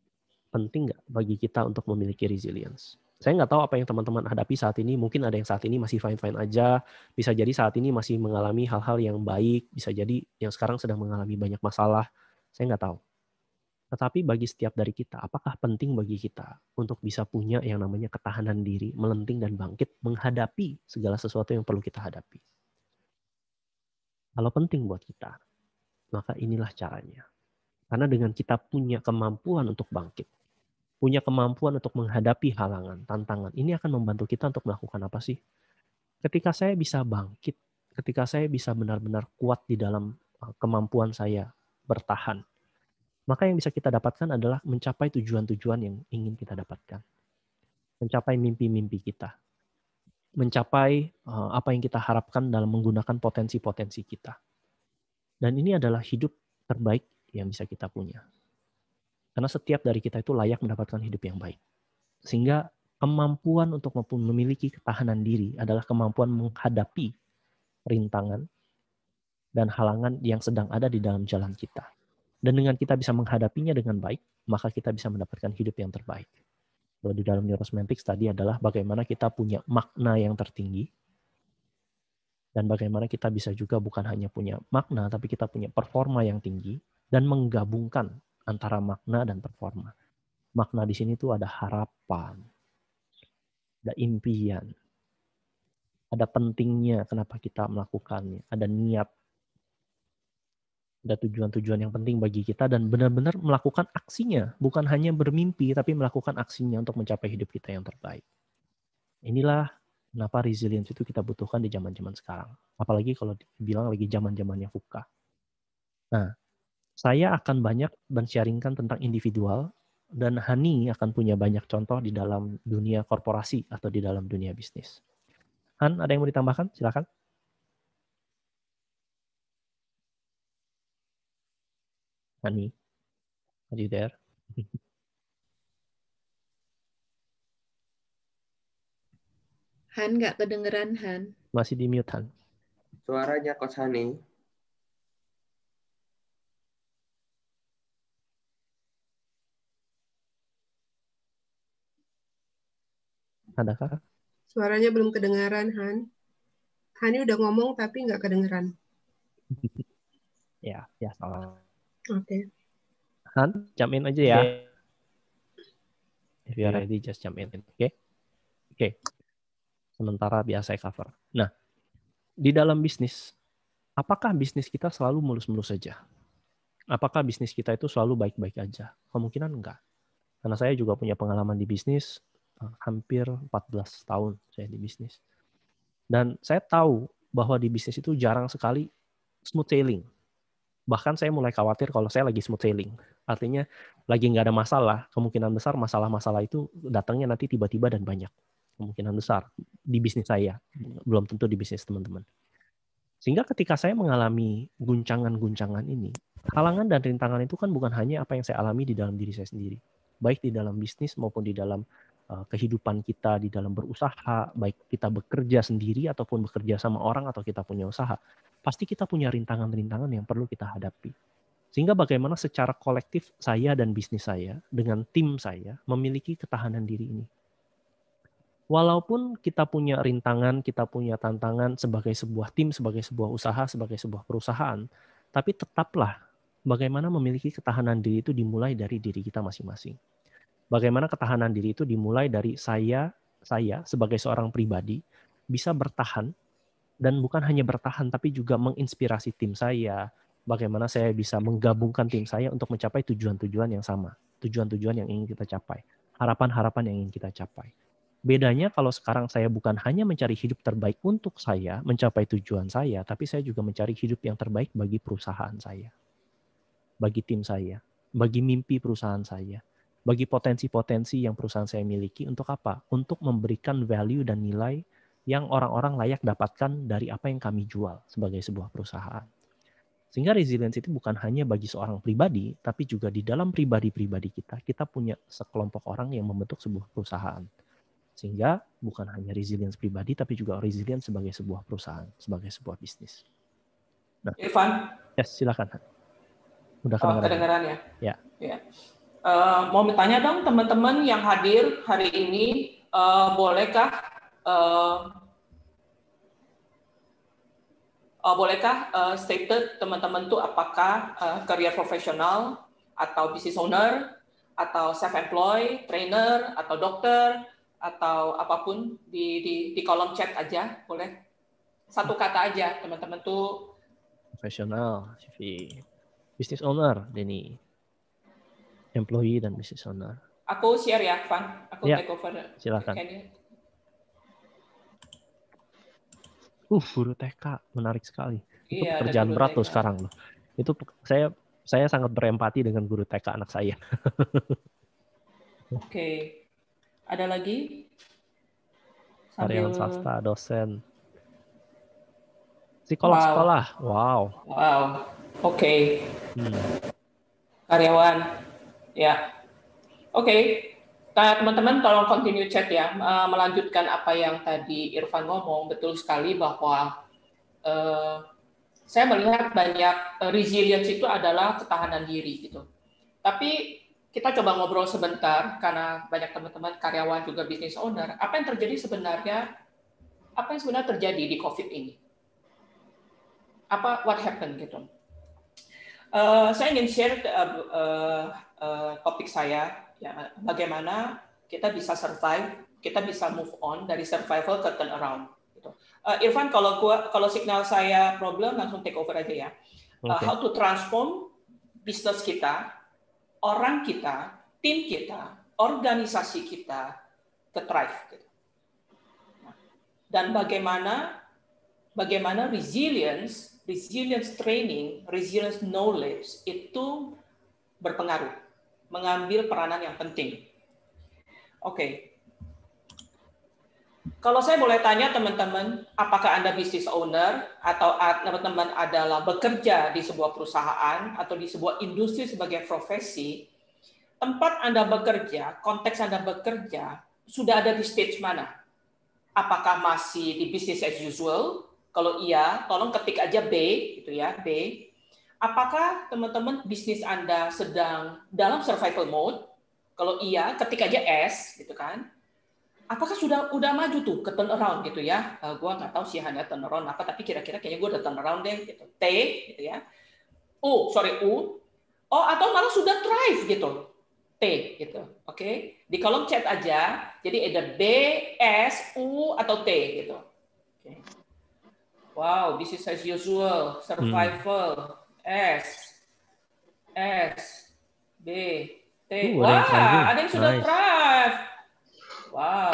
C: Penting nggak bagi kita untuk memiliki resilience? Saya nggak tahu apa yang teman-teman hadapi saat ini. Mungkin ada yang saat ini masih fine-fine aja. Bisa jadi saat ini masih mengalami hal-hal yang baik. Bisa jadi yang sekarang sedang mengalami banyak masalah. Saya nggak tahu. Tetapi bagi setiap dari kita, apakah penting bagi kita untuk bisa punya yang namanya ketahanan diri, melenting dan bangkit, menghadapi segala sesuatu yang perlu kita hadapi? Kalau penting buat kita, maka inilah caranya. Karena dengan kita punya kemampuan untuk bangkit, punya kemampuan untuk menghadapi halangan, tantangan, ini akan membantu kita untuk melakukan apa sih? Ketika saya bisa bangkit, ketika saya bisa benar-benar kuat di dalam kemampuan saya bertahan, maka yang bisa kita dapatkan adalah mencapai tujuan-tujuan yang ingin kita dapatkan. Mencapai mimpi-mimpi kita. Mencapai apa yang kita harapkan dalam menggunakan potensi-potensi kita. Dan ini adalah hidup terbaik yang bisa kita punya. Karena setiap dari kita itu layak mendapatkan hidup yang baik. Sehingga kemampuan untuk memiliki ketahanan diri adalah kemampuan menghadapi rintangan dan halangan yang sedang ada di dalam jalan kita. Dan dengan kita bisa menghadapinya dengan baik, maka kita bisa mendapatkan hidup yang terbaik. Kalau di dalam neurosemantics tadi adalah bagaimana kita punya makna yang tertinggi, dan bagaimana kita bisa juga bukan hanya punya makna, tapi kita punya performa yang tinggi, dan menggabungkan antara makna dan performa. Makna di sini tuh ada harapan, ada impian, ada pentingnya kenapa kita melakukannya, ada niat, ada tujuan-tujuan yang penting bagi kita dan benar-benar melakukan aksinya. Bukan hanya bermimpi, tapi melakukan aksinya untuk mencapai hidup kita yang terbaik. Inilah kenapa resilience itu kita butuhkan di zaman-zaman sekarang. Apalagi kalau dibilang lagi zaman-zamannya VUCA. Nah, saya akan banyak sharingkan tentang individual dan Hani akan punya banyak contoh di dalam dunia korporasi atau di dalam dunia bisnis. Han, ada yang mau ditambahkan? Silakan. Hani, are you there?
E: Han nggak kedengeran, Han.
C: Masih di mute, Han.
A: Suaranya Coach Hani.
C: Adakah?
D: Suaranya belum kedengaran, Han. Hani udah ngomong tapi nggak kedengeran.
C: Ya, salah.
D: Oke.
C: Han, jump in aja ya. If you are ready, just jump in. Oke. Sementara biasa saya cover. Nah, di dalam bisnis, apakah bisnis kita selalu mulus-mulus saja? Apakah bisnis kita itu selalu baik-baik aja? Kemungkinan enggak. Karena saya juga punya pengalaman di bisnis, hampir 14 tahun saya di bisnis. Dan saya tahu bahwa di bisnis itu jarang sekali smooth sailing. Bahkan saya mulai khawatir kalau saya lagi smooth sailing. Artinya lagi nggak ada masalah, kemungkinan besar masalah-masalah itu datangnya nanti tiba-tiba dan banyak. Kemungkinan besar di bisnis saya, belum tentu di bisnis teman-teman. Sehingga ketika saya mengalami guncangan-guncangan ini, halangan dan rintangan itu kan bukan hanya apa yang saya alami di dalam diri saya sendiri. Baik di dalam bisnis maupun di dalam kehidupan kita, di dalam berusaha, baik kita bekerja sendiri ataupun bekerja sama orang atau kita punya usaha. Pasti kita punya rintangan-rintangan yang perlu kita hadapi. Sehingga bagaimana secara kolektif saya dan bisnis saya dengan tim saya memiliki ketahanan diri ini. Walaupun kita punya rintangan, kita punya tantangan sebagai sebuah tim, sebagai sebuah usaha, sebagai sebuah perusahaan, Tapi tetaplah bagaimana memiliki ketahanan diri itu dimulai dari diri kita masing-masing. Bagaimana ketahanan diri itu dimulai dari saya sebagai seorang pribadi bisa bertahan, dan bukan hanya bertahan tapi juga menginspirasi tim saya. Bagaimana saya bisa menggabungkan tim saya untuk mencapai tujuan-tujuan yang sama, tujuan-tujuan yang ingin kita capai, harapan-harapan yang ingin kita capai. Bedanya kalau sekarang saya bukan hanya mencari hidup terbaik untuk saya, mencapai tujuan saya, tapi saya juga mencari hidup yang terbaik bagi perusahaan saya, bagi tim saya, bagi mimpi perusahaan saya, bagi potensi-potensi yang perusahaan saya miliki. Untuk apa? Untuk memberikan value dan nilai yang orang-orang layak dapatkan dari apa yang kami jual sebagai sebuah perusahaan. Sehingga resilience itu bukan hanya bagi seorang pribadi, tapi juga di dalam pribadi-pribadi kita punya sekelompok orang yang membentuk sebuah perusahaan. Sehingga bukan hanya resilience pribadi, tapi juga resilience sebagai sebuah perusahaan, sebagai sebuah bisnis. Nah,
G: Irfan?
C: Yes, silakan. Udah
G: kedengaran ya?
C: Ya.
G: Mau bertanya dong teman-teman yang hadir hari ini, bolehkah stated teman-teman tuh apakah career profesional atau business owner atau self-employed, trainer atau dokter atau apapun di kolom chat aja, boleh satu kata aja teman-teman tuh.
C: Profesional, CV, business owner, Denny, employee dan business owner.
G: Aku share ya, Van. Aku take over.
C: Silakan. Guru TK menarik sekali. Itu pekerjaan berat tuh sekarang loh. Itu saya sangat berempati dengan guru TK anak saya.
G: Oke. Ada lagi?
C: Karyawan swasta, dosen, psikolog sekolah. Wow.
G: Oke. Karyawan. Ya. Oke. Teman-teman tolong continue chat ya, melanjutkan apa yang tadi Irfan ngomong. Betul sekali bahwa saya melihat banyak resilience itu adalah ketahanan diri gitu. Tapi kita coba ngobrol sebentar karena banyak teman-teman karyawan juga business owner. Apa yang sebenarnya terjadi di COVID ini? What happened gitu? Saya ingin share topik saya. Ya, bagaimana kita bisa survive, kita bisa move on dari survival ke turnaround. Gitu. Irfan, kalau signal saya problem, langsung take over aja ya. How to transform bisnis kita, orang kita, tim kita, organisasi kita ke thrive. Gitu. Dan bagaimana resilience training, resilience knowledge itu berpengaruh, mengambil peranan yang penting. Oke. Kalau saya boleh tanya teman-teman, apakah Anda business owner atau teman-teman adalah bekerja di sebuah perusahaan atau di sebuah industri sebagai profesi, tempat Anda bekerja, konteks Anda bekerja, sudah ada di stage mana? Apakah masih di business as usual? Kalau iya, tolong ketik aja B, gitu ya, B. Apakah teman-teman bisnis Anda sedang dalam survival mode? Kalau iya, ketik aja S, gitu kan? Apakah udah maju tuh ke turnaround gitu ya? Gua nggak tahu sih hanya turnaround apa, tapi kayaknya gue udah turnaround deh, gitu. T, gitu ya. U. Oh, atau malah sudah thrive gitu. T, gitu. Oke? Di kolom chat aja. Jadi ada B, S, U atau T, gitu. Oke. Wow, business as usual, survival, S, B, T. Wah, ada yang sudah thrive. Wow.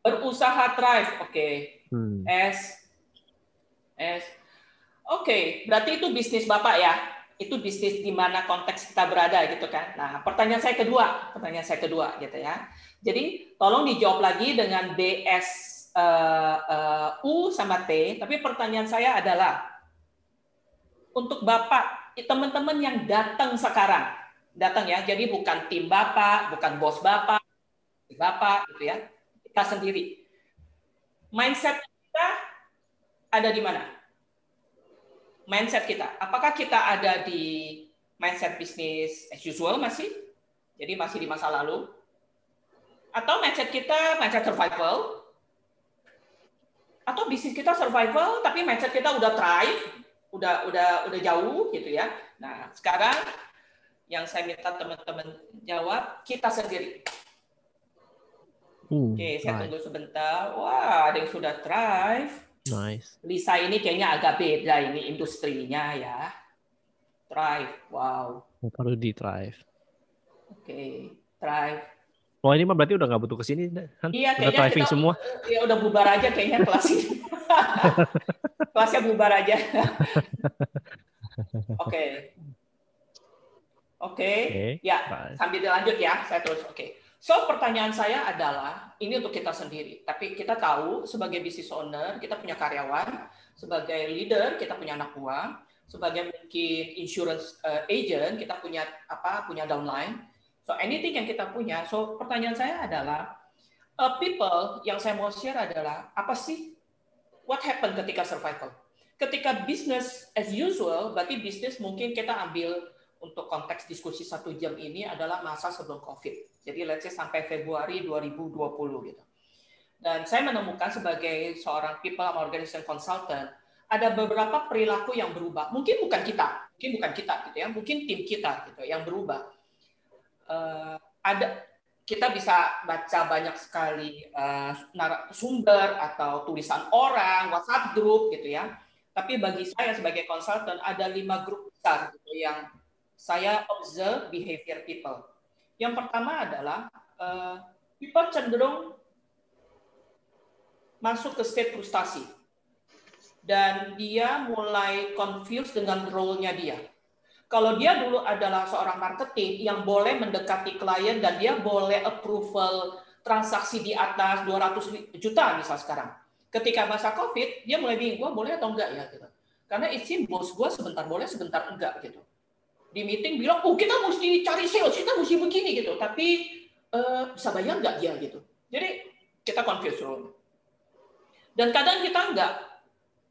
G: Berusaha thrive. Oke. S. Oke, berarti itu bisnis Bapak ya. Itu bisnis di mana konteks kita berada gitu kan. Nah, pertanyaan saya kedua gitu ya. Jadi, tolong dijawab lagi dengan BS U sama T, tapi pertanyaan saya adalah untuk Bapak, teman-teman yang datang sekarang, ya. Jadi bukan tim Bapak, bukan bos Bapak gitu ya, kita sendiri. Mindset kita ada di mana? Mindset kita, apakah kita ada di mindset business as usual masih? Jadi masih di masa lalu? Atau mindset kita mindset survival? Atau bisnis kita survival tapi mindset kita udah thrive, udah jauh gitu ya. Nah, sekarang yang saya minta teman-teman jawab, kita sendiri. Oke, saya tunggu sebentar. Wah, ada yang sudah Thrive.
C: Nice.
G: Lisa ini kayaknya agak beda ini industrinya ya. Thrive, wow.
C: Baru di Thrive.
G: Oke, Thrive.
C: Wah, ini mah berarti udah nggak butuh kesini kan?
G: Iya,
C: Udah
G: kayaknya
C: thriving
G: kita
C: semua.
G: ya udah bubar aja kayaknya kelas ini. Kelasnya bubar aja. Oke. Ya, sambil dilanjut ya, saya terus. Oke. So, pertanyaan saya adalah, ini untuk kita sendiri. Tapi kita tahu, sebagai business owner, kita punya karyawan. Sebagai leader, kita punya anak buah. Sebagai mungkin insurance agent, kita punya downline. So, anything yang kita punya. So, pertanyaan saya adalah, people yang saya mau share adalah, apa sih what happened ketika survival? Ketika business as usual, berarti bisnis mungkin kita ambil untuk konteks diskusi 1 jam ini adalah masa sebelum COVID. Jadi let's say sampai Februari 2020 gitu. Dan saya menemukan sebagai seorang people organization consultant, ada beberapa perilaku yang berubah. Mungkin bukan kita gitu ya, mungkin tim kita gitu yang berubah. Kita bisa baca banyak sekali sumber atau tulisan orang, WhatsApp group gitu ya. Tapi bagi saya sebagai konsultan ada 5 grup besar gitu yang saya observe behavior people. Yang pertama adalah people cenderung masuk ke state frustasi dan dia mulai confused dengan role-nya dia. Kalau dia dulu adalah seorang marketing yang boleh mendekati klien dan dia boleh approval transaksi di atas 200 juta misal sekarang. Ketika masa COVID, dia mulai bingung, gua boleh atau enggak ya gitu. Karena it seems bos gua sebentar boleh, sebentar enggak gitu. Di meeting bilang, oh kita mesti cari sales, kita mesti begini gitu. Tapi bisa bayar nggak dia gitu. Jadi kita confuse role. Dan kadang kita enggak.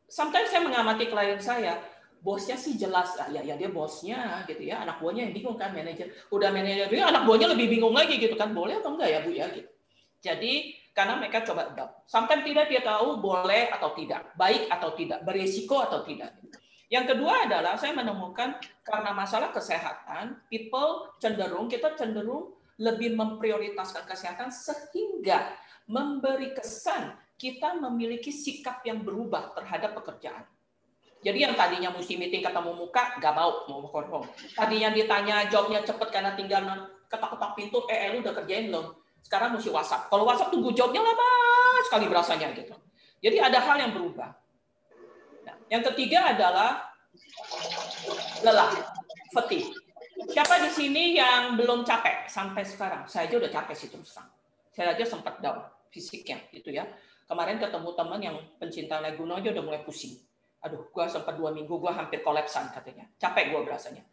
G: Sometimes saya mengamati klien saya, bosnya sih jelas, ya dia bosnya gitu ya, anak buahnya yang bingung kan, manajer. Udah manajer dia, anak buahnya lebih bingung lagi gitu kan, boleh atau enggak ya Bu ya gitu. Jadi karena mereka coba adapt. Sometimes tidak dia tahu boleh atau tidak, baik atau tidak, beresiko atau tidak. Yang kedua adalah saya menemukan karena masalah kesehatan, kita cenderung lebih memprioritaskan kesehatan sehingga memberi kesan kita memiliki sikap yang berubah terhadap pekerjaan. Jadi yang tadinya mesti meeting ketemu muka, nggak mau work home. Tadinya ditanya jobnya cepet karena tinggal ketok-ketok pintu, lu udah kerjain belum? Sekarang mesti WhatsApp. Kalau WhatsApp tunggu jawabnya lama sekali berasanya gitu. Jadi ada hal yang berubah. Nah, yang ketiga adalah lelah, fatigue. Siapa di sini yang belum capek sampai sekarang? Saya aja udah capek sih terus terang. Saya aja sempat down fisiknya gitu ya. Kemarin ketemu teman yang pencinta naik gunung aja udah mulai pusing. Aduh, gua sempat 2 minggu gua hampir kolapsan katanya. Capek gua berasanya.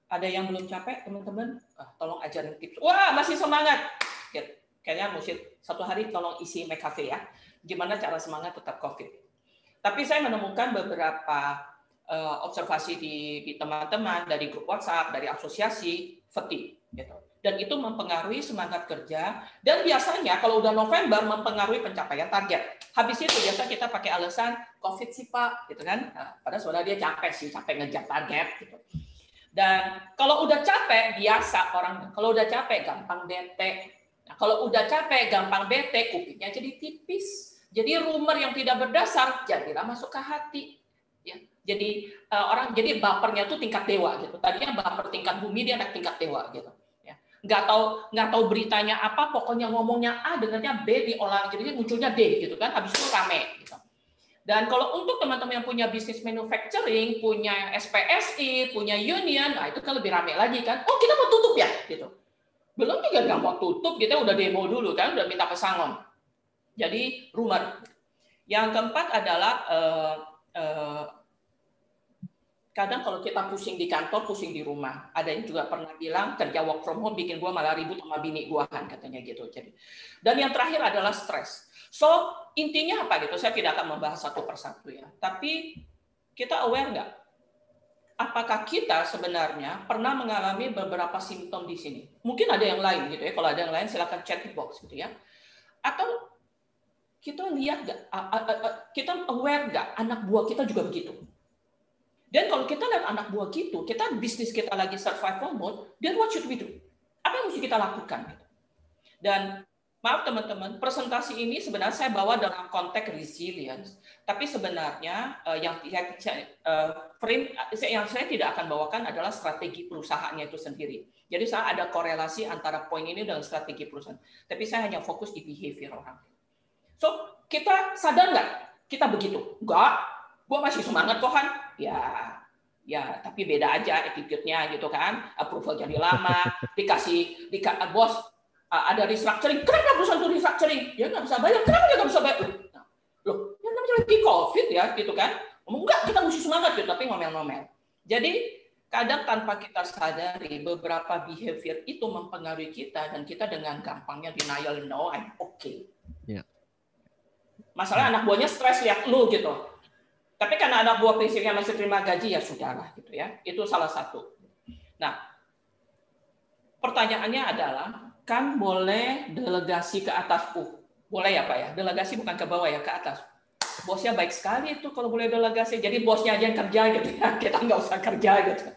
G: Ada yang belum capek teman-teman? Tolong ajarin tips. Wah, masih semangat. Kayaknya mesti 1 hari tolong isi McCafe ya. Gimana cara semangat tetap COVID. Tapi saya menemukan beberapa observasi di teman-teman dari grup WhatsApp, dari asosiasi, fatigue. Gitu. Dan itu mempengaruhi semangat kerja. Dan biasanya kalau udah November mempengaruhi pencapaian target. Habis itu biasa kita pakai alasan COVID sih Pak, gitu kan? Nah, padahal sebenarnya dia capek ngejar target. Gitu. Dan kalau udah capek biasa orang, kalau udah capek gampang bete. Nah, kalau udah capek, gampang bete, kupingnya jadi tipis. Jadi rumor yang tidak berdasar, jadilah masuk ke hati. Ya. Jadi orang jadi bapernya tuh tingkat dewa gitu. Tadinya baper tingkat bumi, dia naik tingkat dewa gitu. Ya. Nggak tahu beritanya apa, pokoknya ngomongnya A, dengarnya B, diolah, jadinya munculnya D gitu kan. Habis itu rame. Gitu. Dan kalau untuk teman-teman yang punya bisnis manufacturing, punya SPSI, punya union, nah itu kan lebih rame lagi kan. Oh kita mau tutup ya gitu. Belum juga nggak mau tutup, kita udah demo dulu kan, udah minta pesangon. Jadi rumor. Yang keempat adalah kadang kalau kita pusing di kantor, pusing di rumah. Ada yang juga pernah bilang kerja work from home bikin gua malah ribut sama bini gua kan katanya gitu. Jadi. Dan yang terakhir adalah stres. So intinya apa gitu? Saya tidak akan membahas satu persatu ya. Tapi kita aware nggak? Apakah kita sebenarnya pernah mengalami beberapa simptom di sini? Mungkin ada yang lain gitu ya. Kalau ada yang lain silakan chat di box gitu ya. Atau kita lihat nggak? Kita aware nggak? Anak buah kita juga begitu. Dan kalau kita lihat anak buah gitu, bisnis kita lagi survival mode, then what should we do? Apa yang mesti kita lakukan? Dan maaf teman-teman, presentasi ini sebenarnya saya bawa dalam konteks resilience, tapi sebenarnya yang saya tidak akan bawakan adalah strategi perusahaannya itu sendiri. Jadi saya ada korelasi antara poin ini dengan strategi perusahaan, tapi saya hanya fokus di behavior orang. So, kita sadar nggak kita begitu? Enggak, gue masih semangat kok, Han. Ya, tapi beda aja attitude-nya gitu kan. Approval jadi lama, dikasih bos ada restructuring. Kenapa perusahaan itu restructuring? Ya nggak bisa bayar. Kenapa dia nggak bisa bayar? Loh, ya namanya lagi COVID ya, gitu kan. Enggak, kita mesti semangat gitu, tapi ngomel-ngomel. Jadi kadang tanpa kita sadari beberapa behavior itu mempengaruhi kita dan kita dengan gampangnya denial, no, I'm okay.
C: Yeah.
G: Masalah anak buahnya stres lihat lu gitu. Tapi karena anak buah prinsipnya masih terima gaji, ya sudahlah gitu ya. Itu salah satu. Nah, pertanyaannya adalah, kan boleh delegasi ke atas? Boleh ya Pak ya? Delegasi bukan ke bawah ya, ke atas. Bosnya baik sekali itu kalau boleh delegasi. Jadi bosnya aja yang kerja gitu ya. Kita nggak usah kerja gitu.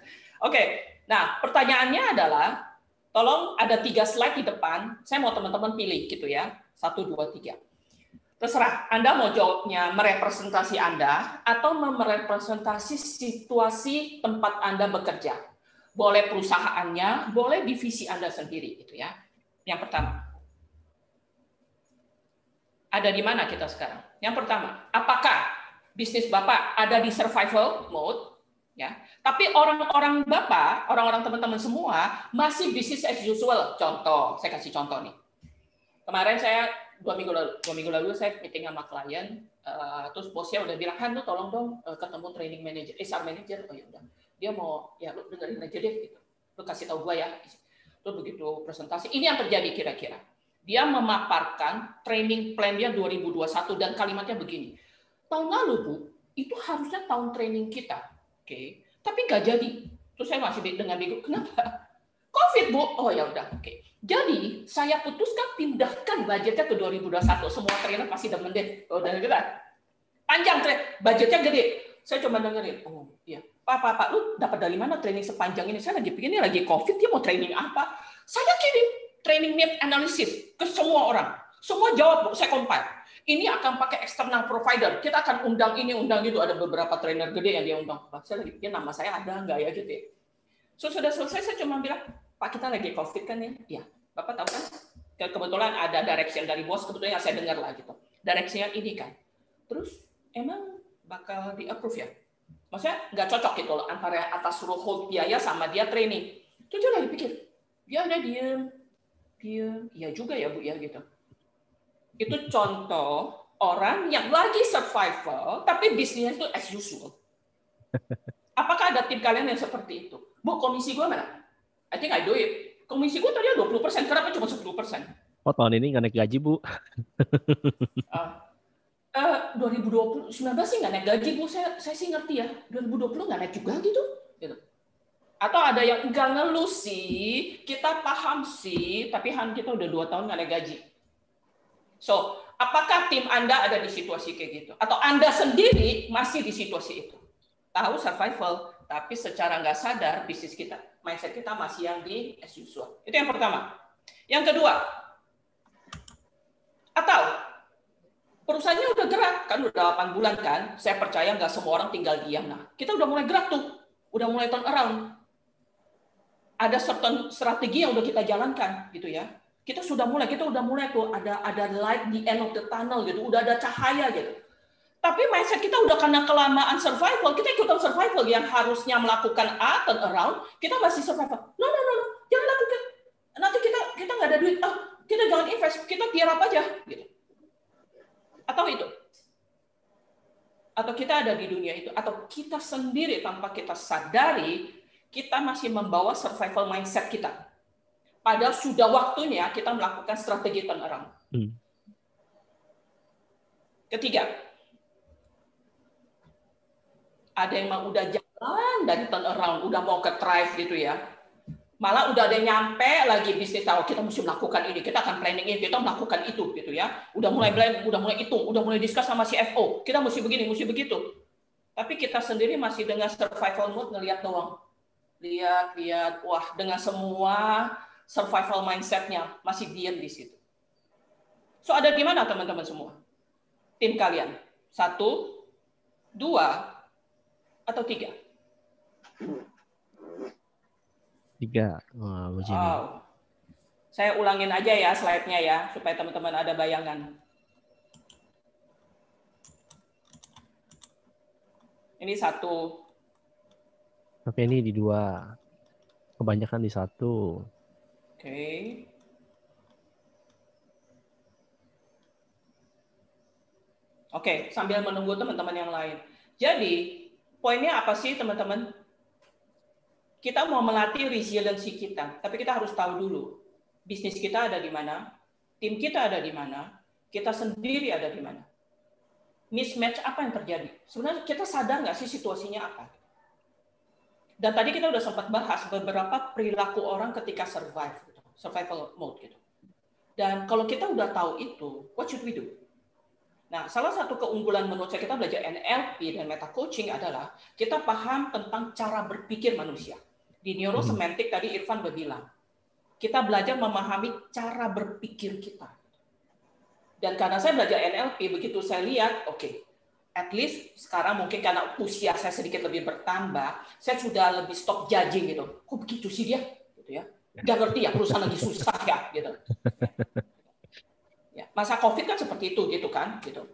G: Oke. Nah, pertanyaannya adalah, tolong ada 3 slide di depan. Saya mau teman-teman pilih gitu ya. 1, 2, 3. Terserah, Anda mau jawabnya merepresentasi Anda atau merepresentasi situasi tempat Anda bekerja. Boleh perusahaannya, boleh divisi Anda sendiri gitu ya. Yang pertama. Ada di mana kita sekarang? Yang pertama, apakah bisnis Bapak ada di survival mode? Ya. Tapi orang-orang Bapak, orang-orang teman-teman semua masih business as usual. Contoh, saya kasih contoh nih. Kemarin saya 2 minggu lalu saya meeting sama klien, terus bosnya udah bilang, Han, lu tolong dong ketemu training manager, HR manager. Oh ya udah, dia mau, ya lu dengerin aja deh, gitu. Lu kasih tahu gue ya. Terus begitu presentasi, ini yang terjadi kira-kira. Dia memaparkan training plan-nya 2021 dan kalimatnya begini. Tahun lalu Bu, itu harusnya tahun training kita, oke? Tapi nggak jadi. Terus saya masih dengan bingung, kenapa? COVID Bu. Oh ya udah, oke. Jadi, saya putuskan pindahkan budgetnya ke 2021. Semua trainer pasti demen deh. Udah gitu. Panjang, budgetnya gede. Saya cuma dengerin. Oh, iya. Pak, lu dapat dari mana training sepanjang ini? Saya lagi pikir ini lagi COVID, dia mau training apa? Saya kirim training need analysis ke semua orang. Semua jawab, saya compile. Ini akan pakai external provider. Kita akan undang ini, undang itu. Ada beberapa trainer gede yang dia undang. Saya lagi pikir nama saya ada nggak ya gitu ya. So, sudah selesai, saya cuma bilang, Pak, kita lagi COVID kan ya? Iya. Bapak tahu kan? Kebetulan ada direction dari bos, kebetulan yang saya dengar lah gitu. Direction ini kan. Terus, emang bakal di-approve ya? Maksudnya nggak cocok gitu loh, antara atas suruh hold biaya sama dia training. Terus dia lagi pikir, dia ada diem. Iya juga ya Bu ya gitu. Itu contoh orang yang lagi survival, tapi bisnisnya itu as usual. Apakah ada tim kalian yang seperti itu? Bu, komisi gue mana? I think I do it. Komisi gue tadi 20%, kenapa cuma 10%?
C: Oh, tahun ini nggak naik gaji, Bu.
G: 2019 sih nggak naik gaji, Bu. Saya sih ngerti ya. 2020 nggak naik juga gitu. Atau ada yang enggak ngeluh sih, kita paham sih, tapi kita udah 2 tahun nggak naik gaji. So, apakah tim Anda ada di situasi kayak gitu? Atau Anda sendiri masih di situasi itu? Tahu survival, tapi secara nggak sadar bisnis kita, mindset kita masih yang di as usual. Itu yang pertama. Yang kedua, atau perusahaannya udah gerak, kan udah 8 bulan kan, saya percaya nggak semua orang tinggal diam. Nah, kita udah mulai gerak tuh, udah mulai turn around. Ada certain strategi yang udah kita jalankan gitu ya. Kita udah mulai tuh ada light di end of the tunnel gitu, udah ada cahaya gitu. Tapi mindset kita udah karena kelamaan survival, kita ikutan survival yang harusnya melakukan turn around, kita masih survival. No, jangan lakukan. Nanti kita nggak ada duit. Kita jangan invest, kita tiarap aja gitu. Atau itu. Atau kita ada di dunia itu, atau kita sendiri tanpa kita sadari, kita masih membawa survival mindset kita. Padahal sudah waktunya kita melakukan strategi turnaround. Ketiga, ada yang mau udah jalan dari turnaround, udah mau ke thrive gitu ya. Malah udah ada yang nyampe lagi bisnis, tahu kita mesti melakukan ini, kita akan planning ini, kita melakukan itu gitu ya. Udah mulai hitung, udah mulai discuss sama CFO, kita mesti begini, mesti begitu. Tapi kita sendiri masih dengan survival mode ngelihat doang. Lihat, wah dengan semua survival mindset-nya masih diam di situ. So ada di mana teman-teman semua? Tim kalian? 1, 2, atau 3?
C: 3. Wah, begini.
G: Wow. Saya ulangin aja ya slide-nya ya, supaya teman-teman ada bayangan. Ini 1.
C: Tapi ini di 2. Kebanyakan di 1.
G: Oke. Oke, sambil menunggu teman-teman yang lain. Jadi, poinnya apa sih teman-teman? Kita mau melatih resiliensi kita, tapi kita harus tahu dulu bisnis kita ada di mana, tim kita ada di mana, kita sendiri ada di mana. Mismatch apa yang terjadi? Sebenarnya kita sadar nggak sih situasinya apa? Dan tadi kita udah sempat bahas beberapa perilaku orang ketika survival mode gitu. Dan kalau kita udah tahu itu, what should we do? Nah, salah satu keunggulan menurut saya kita belajar NLP dan meta coaching adalah kita paham tentang cara berpikir manusia. Di neurosemantik tadi Irfan berbilang, kita belajar memahami cara berpikir kita. Dan karena saya belajar NLP, begitu saya lihat, oke, at least sekarang mungkin karena usia saya sedikit lebih bertambah, saya sudah lebih stop judging gitu. Kok begitu sih dia? Gitu ya. Nggak ngerti ya, perusahaan lagi susah ya, gitu. Ya, masa COVID kan seperti itu, gitu kan, gitu.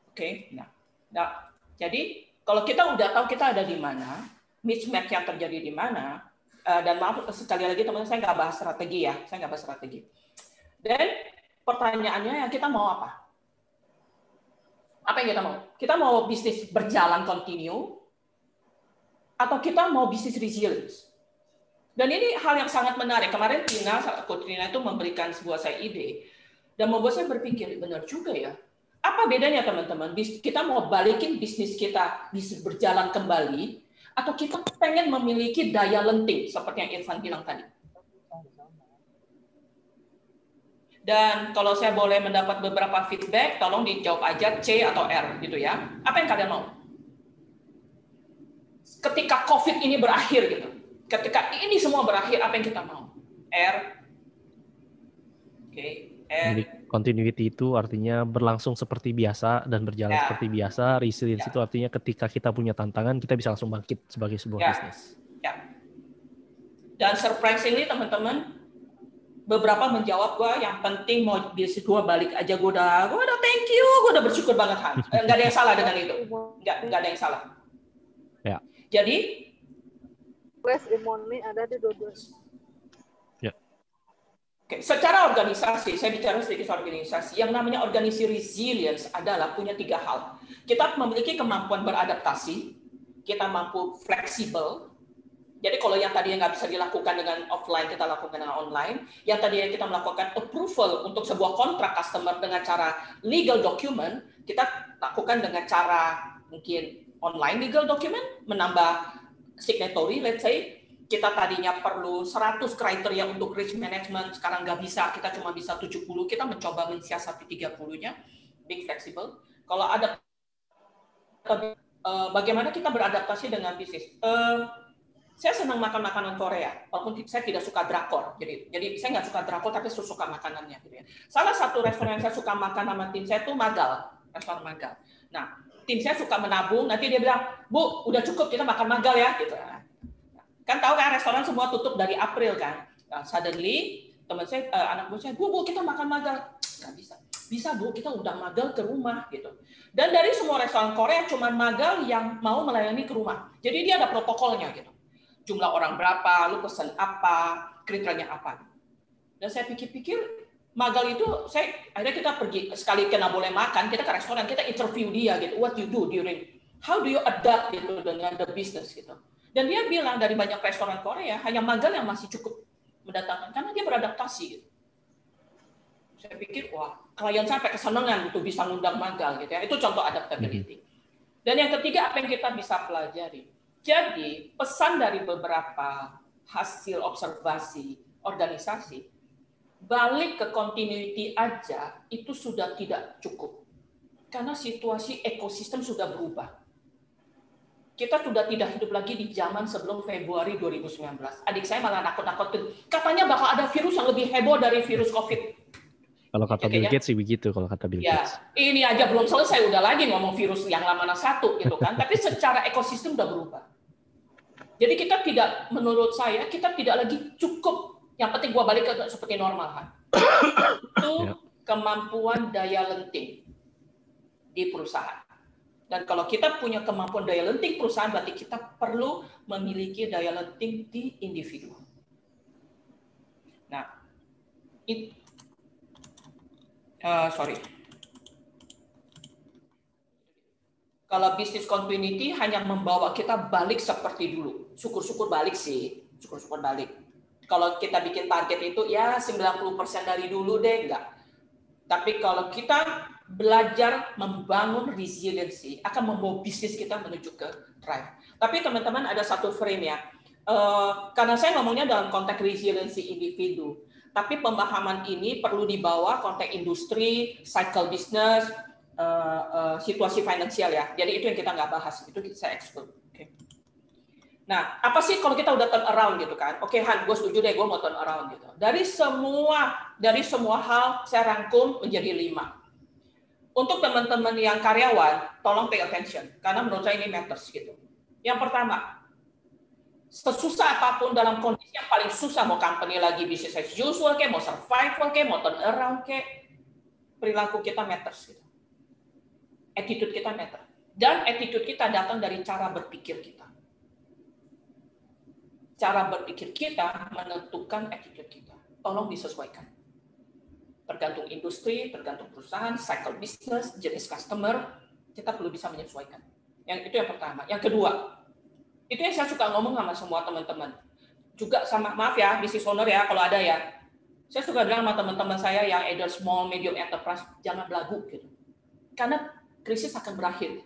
G: Oke, nah, jadi kalau kita udah tahu kita ada di mana, mismatch yang terjadi di mana, dan maaf sekali lagi teman-teman, saya nggak bahas strategi ya, saya nggak bahas strategi. Dan pertanyaannya yang kita mau apa? Apa yang kita mau? Kita mau bisnis berjalan continue, atau kita mau bisnis resilience? Dan ini hal yang sangat menarik. Kemarin Tina itu memberikan sebuah saya ide, dan membuat saya berpikir, benar juga ya. Apa bedanya teman-teman? Kita mau balikin bisnis kita bisa berjalan kembali, atau kita pengen memiliki daya lenting, seperti yang Irfan bilang tadi. Dan kalau saya boleh mendapat beberapa feedback, tolong dijawab aja C atau R, gitu ya. Apa yang kalian mau? Ketika COVID ini berakhir, gitu. Ketika ini semua berakhir, apa yang kita mau? R. Oke.
C: Jadi continuity itu artinya berlangsung seperti biasa dan berjalan seperti biasa. Resilience itu artinya ketika kita punya tantangan, kita bisa langsung bangkit sebagai sebuah bisnis.
G: Ya. Dan surprisingly teman-teman, beberapa menjawab gue yang penting mau bisnis gue balik aja, gue udah thank you, gue udah bersyukur banget Han. Nggak ada yang salah dengan itu. Nggak ada yang salah.
C: Ya.
G: Jadi
H: imunnya ada di dua-dua.
G: Oke, secara organisasi, saya bicara sedikit soal organisasi. Yang namanya organisasi resilience adalah punya 3 hal. Kita memiliki kemampuan beradaptasi, kita mampu fleksibel. Jadi kalau yang tadinya nggak bisa dilakukan dengan offline, kita lakukan dengan online. Yang tadinya kita melakukan approval untuk sebuah kontrak customer dengan cara legal document, kita lakukan dengan cara mungkin online legal document, menambah signatory, let's say. Kita tadinya perlu 100 kriteria untuk risk management, sekarang nggak bisa, kita cuma bisa 70, kita mencoba mensiasati 30-nya, being flexible. Kalau ada bagaimana kita beradaptasi dengan bisnis? Saya senang makan makanan Korea, walaupun saya tidak suka drakor. Jadi saya nggak suka drakor, tapi saya suka makanannya. Gitu ya. Salah satu restoran yang saya suka makan sama tim saya itu Magal, restoran Magal. Nah, tim saya suka menabung, nanti dia bilang, Bu, udah cukup, kita makan Magal ya. Gitu. Kan tahu kan restoran semua tutup dari April kan. Nah, suddenly teman saya, anak buah saya, Bu, kita makan Magal. Nggak bisa. Bisa Bu, kita undang Magal ke rumah gitu. Dan dari semua restoran Korea cuma Magal yang mau melayani ke rumah. Jadi dia ada protokolnya gitu. Jumlah orang berapa, lu pesan apa, kriterianya apa. Dan saya pikir-pikir Magal itu, akhirnya kita pergi sekali kena boleh makan, kita ke restoran, kita interview dia gitu. What you do during, how do you adapt gitu dengan the business gitu. Dan dia bilang dari banyak restoran Korea, hanya Magal yang masih cukup mendatangkan, karena dia beradaptasi. Gitu. Saya pikir, wah, klien sampai kesenangan untuk bisa ngundang Magal. Gitu ya. Itu contoh adaptability. Dan yang ketiga, apa yang kita bisa pelajari? Jadi, pesan dari beberapa hasil observasi organisasi, balik ke continuity aja, itu sudah tidak cukup. Karena situasi ekosistem sudah berubah. Kita sudah tidak hidup lagi di zaman sebelum Februari 2019. Adik saya malah nakut-nakutin. Katanya bakal ada virus yang lebih heboh dari virus COVID.
C: Kalau kata Bill Gates sih begitu, kalau kata Bill
G: Ya,
C: Gates.
G: ini aja belum selesai, udah lagi ngomong virus yang mana satu gitu kan. Tapi secara ekosistem udah berubah. Jadi kita tidak, menurut saya, kita tidak lagi cukup. Yang penting gua balik ke seperti normal kan. Itu kemampuan daya lenting di perusahaan. Dan kalau kita punya kemampuan daya lenting perusahaan, berarti kita perlu memiliki daya lenting di individu. Nah, kalau bisnis continuity hanya membawa kita balik seperti dulu. Syukur-syukur balik sih, syukur-syukur balik. Kalau kita bikin target itu ya 90% dari dulu deh, enggak. Tapi kalau kita belajar membangun resiliency akan membawa bisnis kita menuju ke drive. Tapi teman-teman ada satu frame ya, karena saya ngomongnya dalam konteks resiliency individu, tapi pemahaman ini perlu dibawa konteks industri, cycle business, situasi finansial ya. Jadi itu yang kita nggak bahas, itu saya exclude. Okay. Nah, apa sih kalau kita udah turn around gitu kan? Oke, Han, gue setuju deh, gue mau turn around gitu. Dari semua hal saya rangkum menjadi 5. Untuk teman-teman yang karyawan, tolong pay attention karena menurut saya ini matters gitu. Yang pertama, sesusah apapun dalam kondisi yang paling susah, mau company lagi business as usual kayak mau survival kayak mau turn around kayak, perilaku kita matters gitu. Attitude kita matter. Dan attitude kita datang dari cara berpikir kita. Cara berpikir kita menentukan attitude kita. Tolong disesuaikan. Tergantung industri, tergantung perusahaan, cycle business, jenis customer, kita perlu bisa menyesuaikan. Itu yang pertama. Yang kedua, itu yang saya suka ngomong sama semua teman-teman. Juga sama, maaf ya, business owner ya, kalau ada ya. Saya suka bilang sama teman-teman saya yang either small, medium enterprise, jangan belagu gitu. Karena krisis akan berakhir.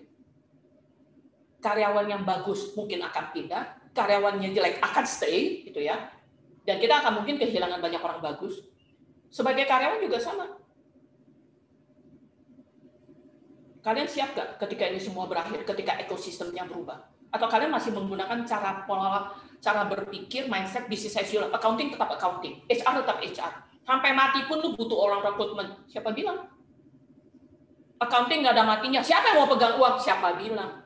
G: Karyawan yang bagus mungkin akan pindah, karyawan yang jelek akan stay, gitu ya. Dan kita akan mungkin kehilangan banyak orang bagus. Sebagai karyawan juga sama. Kalian siap gak ketika ini semua berakhir, ketika ekosistemnya berubah? Atau kalian masih menggunakan cara berpikir, mindset, business as usual, accounting tetap accounting, HR tetap HR. Sampai mati pun lu butuh orang rekrutmen. Siapa bilang? Accounting nggak ada matinya. Siapa yang mau pegang uang? Siapa bilang?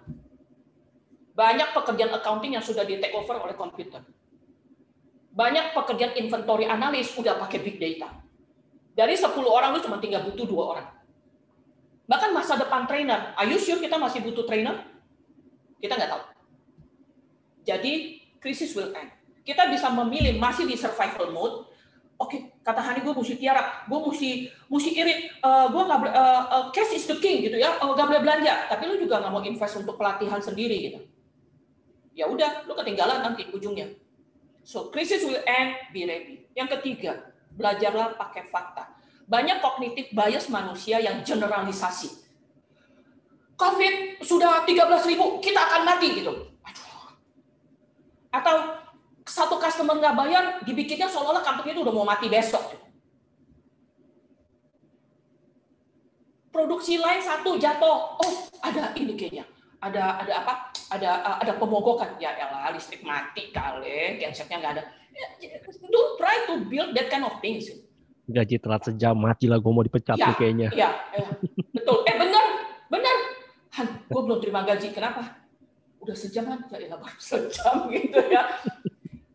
G: Banyak pekerjaan accounting yang sudah di take over oleh komputer. Banyak pekerjaan inventory analis udah pakai big data. Dari 10 orang lu cuma tinggal butuh 2 orang. Bahkan masa depan trainer, are you sure kita masih butuh trainer? Kita nggak tahu. Jadi krisis will end. Kita bisa memilih masih di survival mode. Oke, kata Hani, gue mesti tiarap, gue mesti irit, gue nggak cash is the king gitu ya, nggak boleh belanja. Tapi lu juga nggak mau invest untuk pelatihan sendiri gitu. Ya udah, lu ketinggalan nanti ujungnya. So crisis will end, be ready. Yang ketiga, belajarlah pakai fakta. Banyak cognitive bias manusia yang generalisasi. COVID sudah 13.000, kita akan mati gitu. Atau satu customer nggak bayar, dibikinnya seolah-olah company itu udah mau mati besok. Produksi lain satu jatuh, oh ada ini kayaknya, ada apa? Ada pemogokan, ya elah listrik mati kali, gensetnya nggak ada. Don't try to build that kind of things.
C: Gaji telat sejam, mati lah gue mau dipecat
G: ya,
C: tuh kayaknya.
G: Iya, betul. Bener. Han, gue belum terima gaji, kenapa? Udah sejam kan? Ya elah baru sejam gitu ya.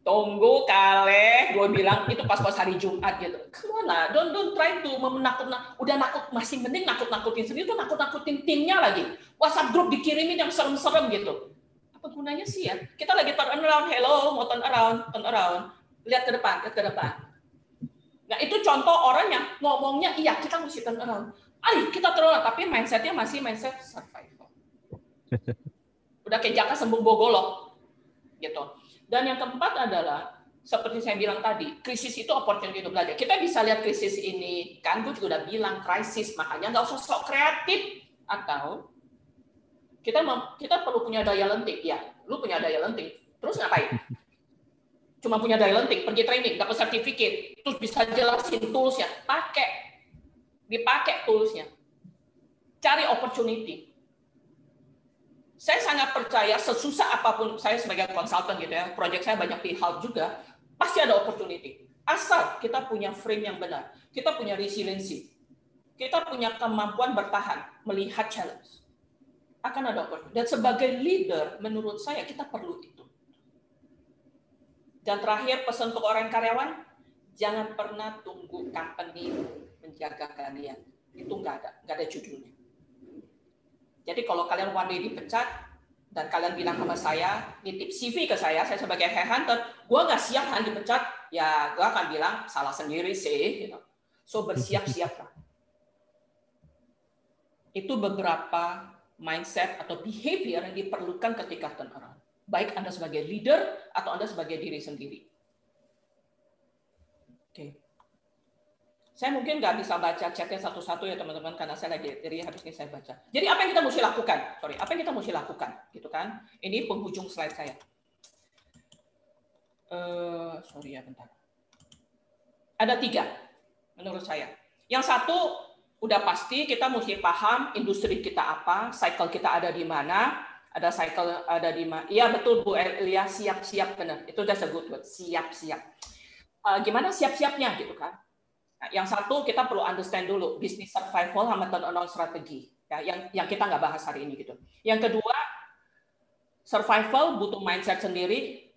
G: Tunggu kali, gue bilang itu pas hari Jumat gitu. Come on lah, don't try to udah masih mending nakut-nakutin sendiri tuh nakut-nakutin timnya lagi. WhatsApp group dikirimin yang serem-serem gitu. Apa gunanya sih ya? Kita lagi turn around, hello, mau turn around. Lihat ke depan. Nah, itu contoh orang yang ngomongnya, iya kita mesti turn around. Kita turn around, tapi mindsetnya masih mindset survival. Udah kayak jaka sembung bogolok. Gitu. Dan yang keempat adalah, seperti saya bilang tadi, krisis itu opportunity untuk belajar. Kita bisa lihat krisis ini, kan gue juga udah bilang krisis, makanya nggak usah sok kreatif. Atau kita perlu punya daya lenting. Ya, lu punya daya lenting. Terus ngapain? Cuma punya daya lenting, pergi training, dapat sertifikat, terus bisa jelasin toolsnya, dipakai toolsnya. Cari opportunity. Saya sangat percaya sesusah apapun saya sebagai konsultan gitu ya, proyek saya banyak di help juga, pasti ada opportunity. Asal kita punya frame yang benar, kita punya resiliency, kita punya kemampuan bertahan, melihat challenge. Akan ada opportunity. Dan sebagai leader, menurut saya kita perlu itu. Dan terakhir pesan untuk orang karyawan, jangan pernah tunggu company menjaga kalian. Itu nggak ada judulnya. Jadi kalau kalian one day dipecat, dan kalian bilang sama saya, nitip CV ke saya sebagai headhunter, gue nggak siap Han dipecat, ya gue akan bilang salah sendiri sih. Gitu. So bersiap-siaplah. Itu beberapa mindset atau behavior yang diperlukan ketika turnaround. Baik Anda sebagai leader atau Anda sebagai diri sendiri. Oke. Saya mungkin nggak bisa baca chatnya satu-satu ya teman-teman, karena saya lagi habis ini saya baca. Jadi apa yang kita mesti lakukan? Apa yang kita mesti lakukan? Gitu kan? Ini penghujung slide saya. Sorry ya, bentar. Ada 3 menurut saya. Yang satu, udah pasti kita mesti paham industri kita apa, cycle kita ada di mana, ada cycle ada di mana. Iya betul Bu Elia, siap-siap benar. Itu udah sebut buat siap-siap. Gimana siap-siapnya gitu kan? Nah, yang satu kita perlu understand dulu business survival sama turnaround strategi. Ya, yang kita nggak bahas hari ini gitu. Yang kedua, survival butuh mindset sendiri,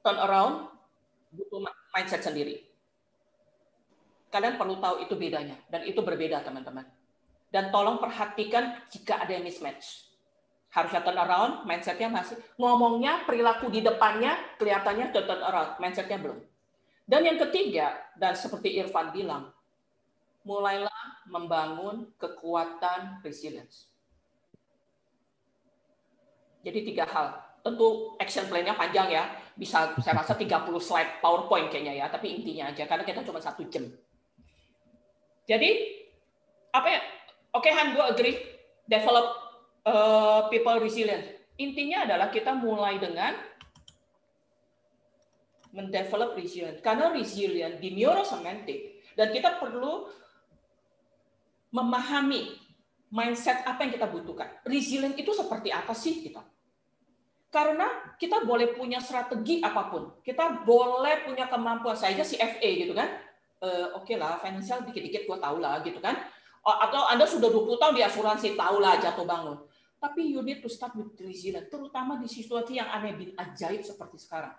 G: turnaround butuh mindset sendiri. Kalian perlu tahu itu bedanya, dan itu berbeda teman-teman. Dan tolong perhatikan jika ada yang mismatch. Harusnya turnaround, mindsetnya masih. Ngomongnya, perilaku di depannya, kelihatannya turnaround, mindsetnya belum. Dan yang ketiga, dan seperti Irfan bilang, mulailah membangun kekuatan resilience. Jadi 3 hal. Tentu action plan-nya panjang ya, bisa saya rasa 30 slide PowerPoint kayaknya ya, tapi intinya aja, karena kita cuma 1 jam. Jadi, apa ya? Oke Han, gue agree, develop people resilience. Intinya adalah kita mulai dengan mendevelop resilience. Karena resilience di neurosemantik, dan kita perlu memahami mindset apa yang kita butuhkan. Resilient itu seperti apa sih kita? Karena kita boleh punya strategi apapun. Kita boleh punya kemampuan. Saya aja CFA gitu kan. Oke lah, financial dikit-dikit gue tahu lah gitu kan. Atau Anda sudah 20 tahun di asuransi, tahu lah jatuh bangun. Tapi you need to start with resilience. Terutama di situasi yang aneh bin ajaib seperti sekarang.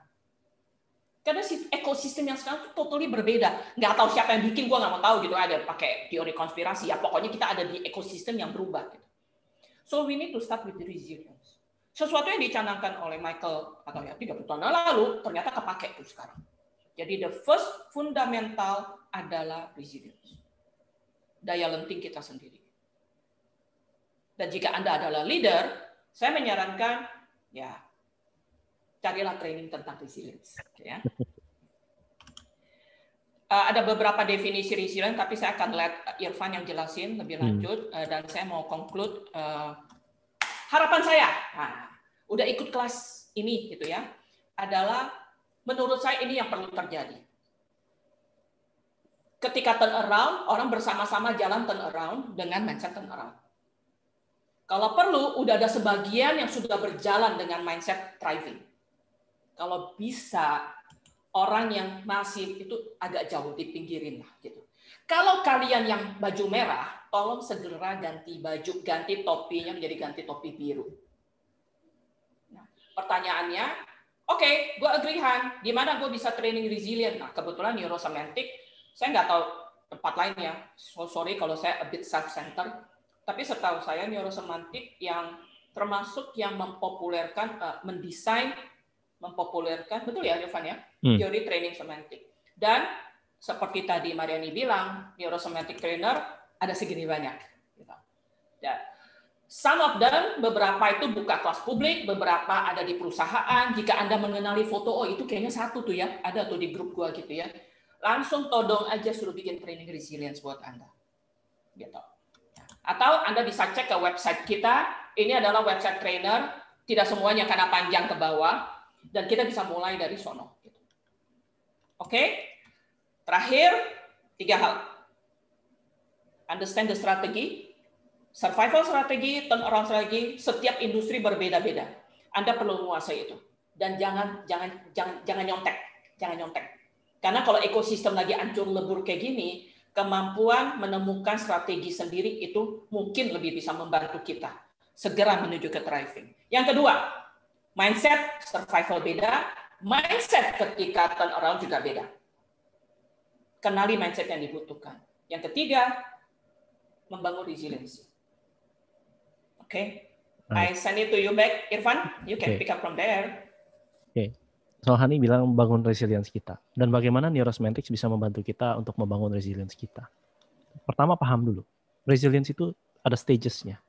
G: Karena ekosistem yang sekarang itu totally berbeda. Nggak tahu siapa yang bikin, gue nggak mau tahu gitu. Ada pakai teori konspirasi. Ya pokoknya kita ada di ekosistem yang berubah. Gitu. So we need to start with the resilience. Sesuatu yang dicanangkan oleh Michael atau ya 30 tahun lalu ternyata kepake tuh sekarang. Jadi the first fundamental adalah resilience. Daya lenting kita sendiri. Dan jika Anda adalah leader, saya menyarankan ya carilah training tentang resilience. Ya. Ada beberapa definisi resilience, tapi saya akan let Irfan yang jelasin lebih lanjut. Dan saya mau conclude harapan saya. Nah, udah ikut kelas ini gitu ya. Adalah menurut saya ini yang perlu terjadi. Ketika turn around, orang bersama-sama jalan turn around dengan mindset turn around. Kalau perlu, udah ada sebagian yang sudah berjalan dengan mindset thriving. Kalau bisa, orang yang masih itu agak jauh dipinggirin lah gitu. Kalau kalian yang baju merah, tolong segera ganti baju, ganti topinya menjadi ganti topi biru. Nah, pertanyaannya, oke, gue agree Han, di mana gue bisa training resilient? Nah, kebetulan neurosemantik, saya nggak tahu tempat lainnya. So sorry kalau saya a bit self-centered, tapi setahu saya neurosemantik yang termasuk yang mempopulerkan, mempopulerkan, betul ya Irfan ya, teori training semantik. Dan seperti tadi Mariani bilang, neurosemantic trainer ada segini banyak. Ya. Some of them, beberapa itu buka kelas publik, beberapa ada di perusahaan. Jika Anda mengenali foto, oh itu kayaknya satu tuh ya, ada tuh di grup gua gitu ya. Langsung todong aja suruh bikin training resilience buat Anda. Gitu. Atau Anda bisa cek ke website kita, ini adalah website trainer, tidak semuanya karena panjang ke bawah, dan kita bisa mulai dari sono. Oke? Terakhir, 3 hal. Understand the strategy, Survival strategi, turnaround strategi, setiap industri berbeda-beda. Anda perlu menguasai itu. Dan jangan nyontek. Jangan nyontek. Karena kalau ekosistem lagi hancur lebur kayak gini, kemampuan menemukan strategi sendiri itu mungkin lebih bisa membantu kita segera menuju ke thriving. Yang kedua, mindset survival beda, mindset ketika turnaround juga beda. Kenali mindset yang dibutuhkan. Yang ketiga, membangun resiliensi. Okay, I send it to you back, Irfan. You can pick up from there.
C: Oke. So Hani bilang membangun resilience kita. Dan bagaimana neurosemantics bisa membantu kita untuk membangun resilience kita. Pertama paham dulu. Resilience itu ada stages-nya.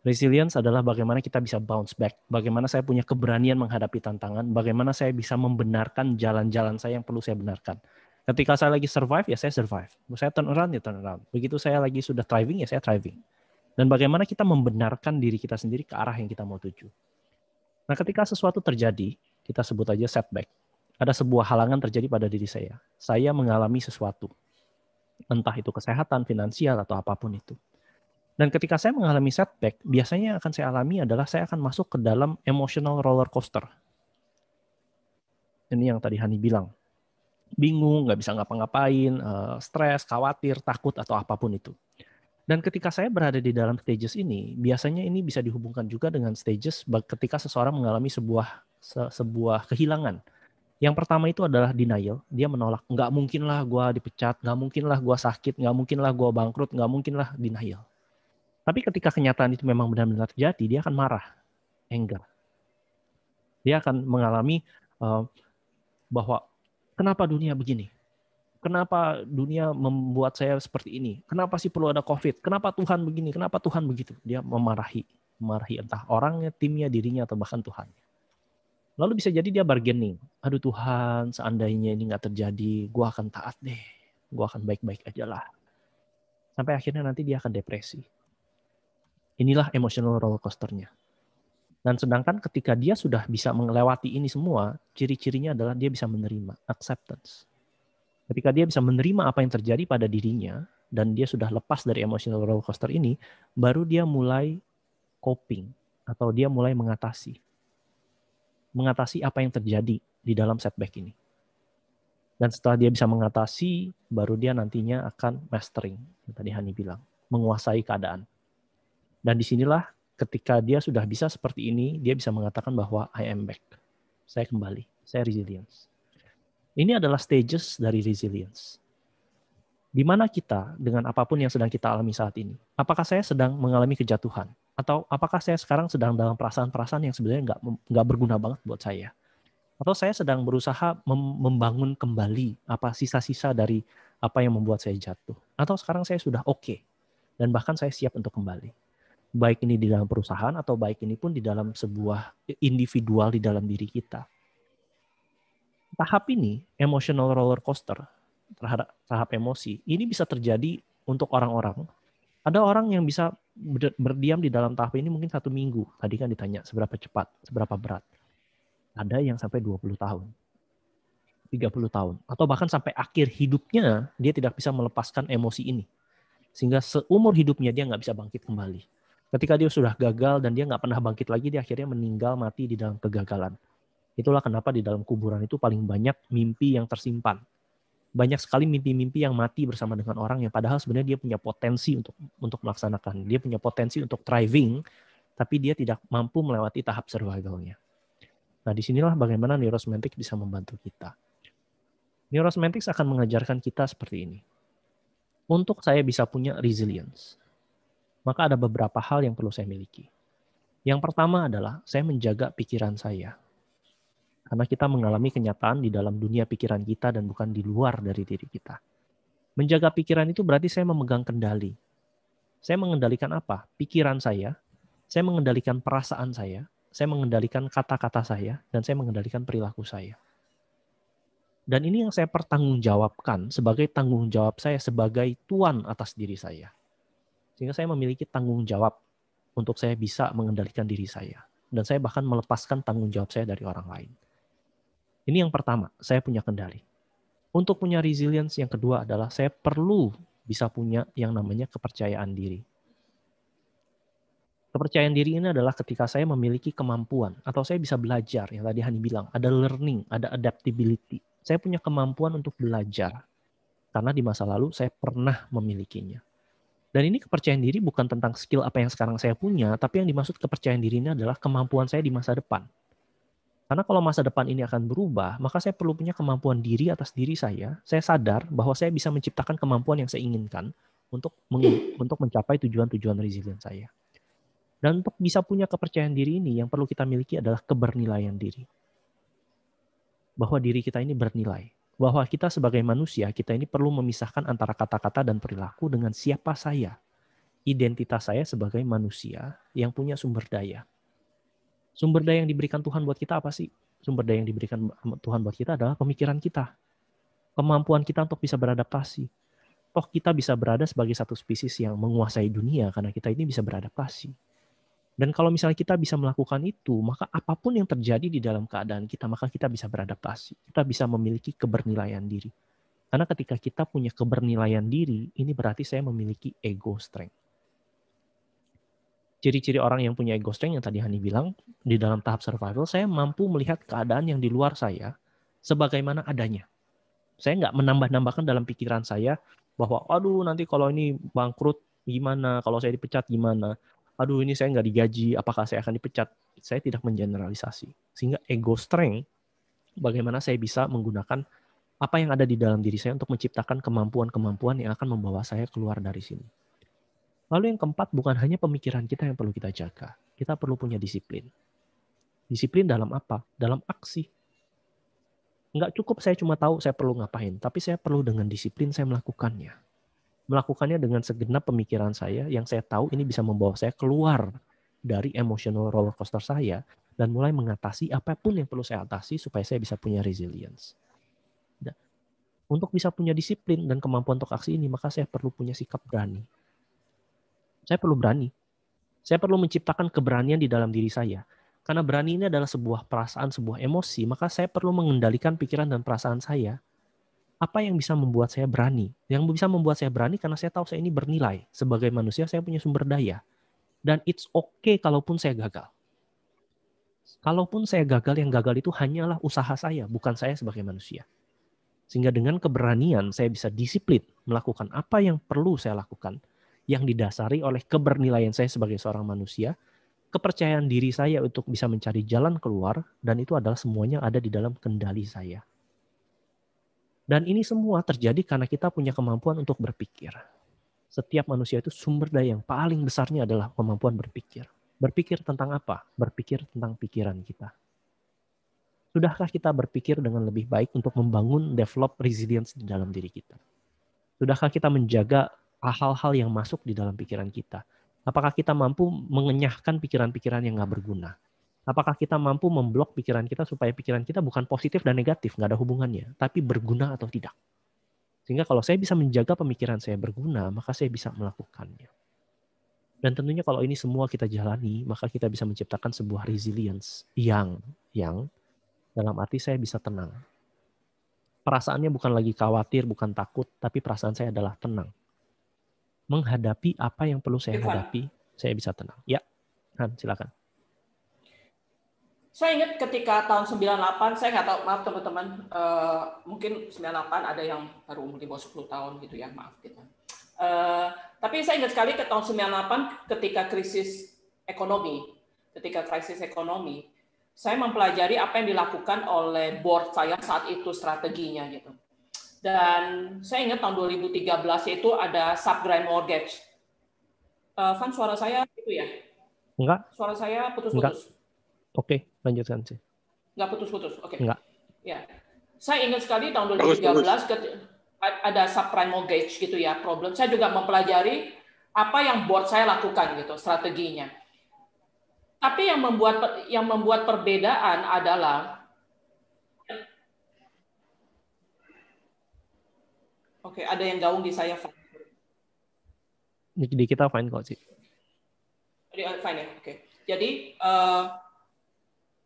C: Resilience adalah bagaimana kita bisa bounce back. Bagaimana saya punya keberanian menghadapi tantangan. Bagaimana saya bisa membenarkan jalan-jalan saya yang perlu saya benarkan. Ketika saya lagi survive, ya saya survive. Saya turn around, ya turn around. Begitu saya lagi sudah thriving, ya saya thriving. Dan bagaimana kita membenarkan diri kita sendiri ke arah yang kita mau tuju. Nah, ketika sesuatu terjadi, kita sebut aja setback. Ada sebuah halangan terjadi pada diri saya. Saya mengalami sesuatu. Entah itu kesehatan, finansial, atau apapun itu. Dan ketika saya mengalami setback, biasanya yang akan saya alami adalah saya akan masuk ke dalam emotional roller coaster. Ini yang tadi Hani bilang. Bingung, nggak bisa ngapa-ngapain, stres, khawatir, takut, atau apapun itu. Dan ketika saya berada di dalam stages ini, biasanya ini bisa dihubungkan juga dengan stages ketika seseorang mengalami sebuah kehilangan. Yang pertama itu adalah denial. Dia menolak, nggak mungkinlah gue dipecat, nggak mungkinlah gue sakit, nggak mungkinlah gue bangkrut, nggak mungkinlah denial. Tapi ketika kenyataan itu memang benar-benar terjadi, dia akan marah, anger. Dia akan mengalami bahwa kenapa dunia begini? Kenapa dunia membuat saya seperti ini? Kenapa sih perlu ada COVID? Kenapa Tuhan begini? Kenapa Tuhan begitu? Dia memarahi entah orangnya, timnya, dirinya, atau bahkan Tuhan. Lalu bisa jadi dia bargaining. Aduh Tuhan, seandainya ini nggak terjadi, gue akan taat deh. Gue akan baik-baik aja lah. Sampai akhirnya nanti dia akan depresi. Inilah emotional roller coaster-nya. Dan sedangkan ketika dia sudah bisa melewati ini semua, ciri-cirinya adalah dia bisa menerima, acceptance. Ketika dia bisa menerima apa yang terjadi pada dirinya, dan dia sudah lepas dari emotional roller coaster ini, baru dia mulai coping, atau dia mulai mengatasi apa yang terjadi di dalam setback ini. Dan setelah dia bisa mengatasi, baru dia nantinya akan mastering, yang tadi Hani bilang, menguasai keadaan. Dan disinilah ketika dia sudah bisa seperti ini, dia bisa mengatakan bahwa I am back. Saya kembali, saya resilience. Ini adalah stages dari resilience. Di mana kita dengan apapun yang sedang kita alami saat ini. Apakah saya sedang mengalami kejatuhan? Atau apakah saya sekarang sedang dalam perasaan-perasaan yang sebenarnya nggak berguna banget buat saya? Atau saya sedang berusaha membangun kembali apa sisa-sisa dari apa yang membuat saya jatuh? Atau sekarang saya sudah oke dan bahkan saya siap untuk kembali? Baik ini di dalam perusahaan atau baik ini pun di dalam sebuah individual di dalam diri kita. Tahap ini, emotional roller coaster, tahap emosi, ini bisa terjadi untuk orang-orang. Ada orang yang bisa berdiam di dalam tahap ini mungkin 1 minggu. Tadi kan ditanya seberapa cepat, seberapa berat. Ada yang sampai 20 tahun, 30 tahun. Atau bahkan sampai akhir hidupnya, dia tidak bisa melepaskan emosi ini. Sehingga seumur hidupnya dia nggak bisa bangkit kembali. Ketika dia sudah gagal dan dia nggak pernah bangkit lagi, dia akhirnya meninggal mati di dalam kegagalan. Itulah kenapa di dalam kuburan itu paling banyak mimpi yang tersimpan. Banyak sekali mimpi-mimpi yang mati bersama dengan orang yang padahal sebenarnya dia punya potensi untuk melaksanakan. Dia punya potensi untuk thriving, tapi dia tidak mampu melewati tahap survival-nya. Nah, disinilah bagaimana neurosemantics bisa membantu kita. Neurosemantics akan mengajarkan kita seperti ini. Untuk saya bisa punya resilience, maka ada beberapa hal yang perlu saya miliki. Yang pertama adalah saya menjaga pikiran saya. Karena kita mengalami kenyataan di dalam dunia pikiran kita dan bukan di luar dari diri kita. Menjaga pikiran itu berarti saya memegang kendali. Saya mengendalikan apa? Pikiran saya mengendalikan perasaan saya mengendalikan kata-kata saya, dan saya mengendalikan perilaku saya. Dan ini yang saya pertanggungjawabkan sebagai tanggung jawab saya sebagai tuan atas diri saya. Sehingga saya memiliki tanggung jawab untuk saya bisa mengendalikan diri saya. Dan saya bahkan melepaskan tanggung jawab saya dari orang lain. Ini yang pertama, saya punya kendali. Untuk punya resilience yang kedua adalah saya perlu bisa punya yang namanya kepercayaan diri. Kepercayaan diri ini adalah ketika saya memiliki kemampuan atau saya bisa belajar, yang tadi Hani bilang, ada learning, ada adaptability. Saya punya kemampuan untuk belajar karena di masa lalu saya pernah memilikinya. Dan ini kepercayaan diri bukan tentang skill apa yang sekarang saya punya, tapi yang dimaksud kepercayaan diri ini adalah kemampuan saya di masa depan. Karena kalau masa depan ini akan berubah, maka saya perlu punya kemampuan diri atas diri saya. Saya sadar bahwa saya bisa menciptakan kemampuan yang saya inginkan untuk mencapai tujuan-tujuan resilient saya. Dan untuk bisa punya kepercayaan diri ini, yang perlu kita miliki adalah kebernilaian diri. Bahwa diri kita ini bernilai. Bahwa kita sebagai manusia, kita ini perlu memisahkan antara kata-kata dan perilaku dengan siapa saya. Identitas saya sebagai manusia yang punya sumber daya. Sumber daya yang diberikan Tuhan buat kita apa sih? Sumber daya yang diberikan Tuhan buat kita adalah pemikiran kita. Kemampuan kita untuk bisa beradaptasi. Toh kita bisa berada sebagai satu spesies yang menguasai dunia karena kita ini bisa beradaptasi. Dan kalau misalnya kita bisa melakukan itu, maka apapun yang terjadi di dalam keadaan kita, maka kita bisa beradaptasi. Kita bisa memiliki kebernilaian diri. Karena ketika kita punya kebernilaian diri, ini berarti saya memiliki ego strength. Ciri-ciri orang yang punya ego strength yang tadi Hani bilang, di dalam tahap survival, saya mampu melihat keadaan yang di luar saya sebagaimana adanya. Saya nggak menambah-nambahkan dalam pikiran saya bahwa, aduh nanti kalau ini bangkrut gimana, kalau saya dipecat gimana, aduh ini saya nggak digaji, apakah saya akan dipecat? Saya tidak mengeneralisasi. Sehingga ego strength, bagaimana saya bisa menggunakan apa yang ada di dalam diri saya untuk menciptakan kemampuan-kemampuan yang akan membawa saya keluar dari sini. Lalu yang keempat, bukan hanya pemikiran kita yang perlu kita jaga. Kita perlu punya disiplin. Disiplin dalam apa? Dalam aksi. Nggak cukup saya cuma tahu saya perlu ngapain, tapi saya perlu dengan disiplin saya melakukannya. Melakukannya dengan segenap pemikiran saya yang saya tahu ini bisa membawa saya keluar dari emotional roller coaster saya dan mulai mengatasi apapun yang perlu saya atasi supaya saya bisa punya resilience. Dan untuk bisa punya disiplin dan kemampuan untuk aksi ini, maka saya perlu punya sikap berani. Saya perlu berani. Saya perlu menciptakan keberanian di dalam diri saya. Karena berani ini adalah sebuah perasaan, sebuah emosi, maka saya perlu mengendalikan pikiran dan perasaan saya. Apa yang bisa membuat saya berani? Yang bisa membuat saya berani karena saya tahu saya ini bernilai. Sebagai manusia saya punya sumber daya. Dan it's okay kalaupun saya gagal. Kalaupun saya gagal, yang gagal itu hanyalah usaha saya, bukan saya sebagai manusia. Sehingga dengan keberanian saya bisa disiplin melakukan apa yang perlu saya lakukan. Yang didasari oleh kebernilaian saya sebagai seorang manusia. Kepercayaan diri saya untuk bisa mencari jalan keluar. Dan itu adalah semuanya ada di dalam kendali saya. Dan ini semua terjadi karena kita punya kemampuan untuk berpikir. Setiap manusia itu sumber daya yang paling besarnya adalah kemampuan berpikir. Berpikir tentang apa? Berpikir tentang pikiran kita. Sudahkah kita berpikir dengan lebih baik untuk membangun, develop resilience di dalam diri kita? Sudahkah kita menjaga hal-hal yang masuk di dalam pikiran kita? Apakah kita mampu mengenyahkan pikiran-pikiran yang nggak berguna? Apakah kita mampu memblok pikiran kita supaya pikiran kita bukan positif dan negatif, nggak ada hubungannya, tapi berguna atau tidak. Sehingga kalau saya bisa menjaga pemikiran saya berguna, maka saya bisa melakukannya. Dan tentunya kalau ini semua kita jalani, maka kita bisa menciptakan sebuah resilience yang dalam arti saya bisa tenang. Perasaannya bukan lagi khawatir, bukan takut, tapi perasaan saya adalah tenang. Menghadapi apa yang perlu saya hadapi, saya bisa tenang. Ya, Han, silakan.
G: Saya ingat ketika tahun 98, saya nggak tahu, maaf teman-teman, mungkin 98 ada yang baru umur di bawah 10 tahun gitu ya, maaf gitu. Tapi saya ingat sekali ke tahun 98 ketika krisis ekonomi, saya mempelajari apa yang dilakukan oleh board saya saat itu strateginya gitu. Dan saya ingat tahun 2013 itu ada subprime mortgage. Van, suara saya itu ya?
C: Enggak.
G: Suara saya putus-putus.
C: Oke, lanjutkan sih.
G: Nggak putus-putus, oke.
C: Enggak.
G: Ya, saya ingat sekali tahun 2013 ada subprime mortgage gitu ya, problem. Saya juga mempelajari apa yang board saya lakukan gitu, strateginya. Tapi yang membuat perbedaan adalah, oke, ada yang gaung di saya.
C: Di kita fine kok sih.
G: Fine ya, oke. Jadi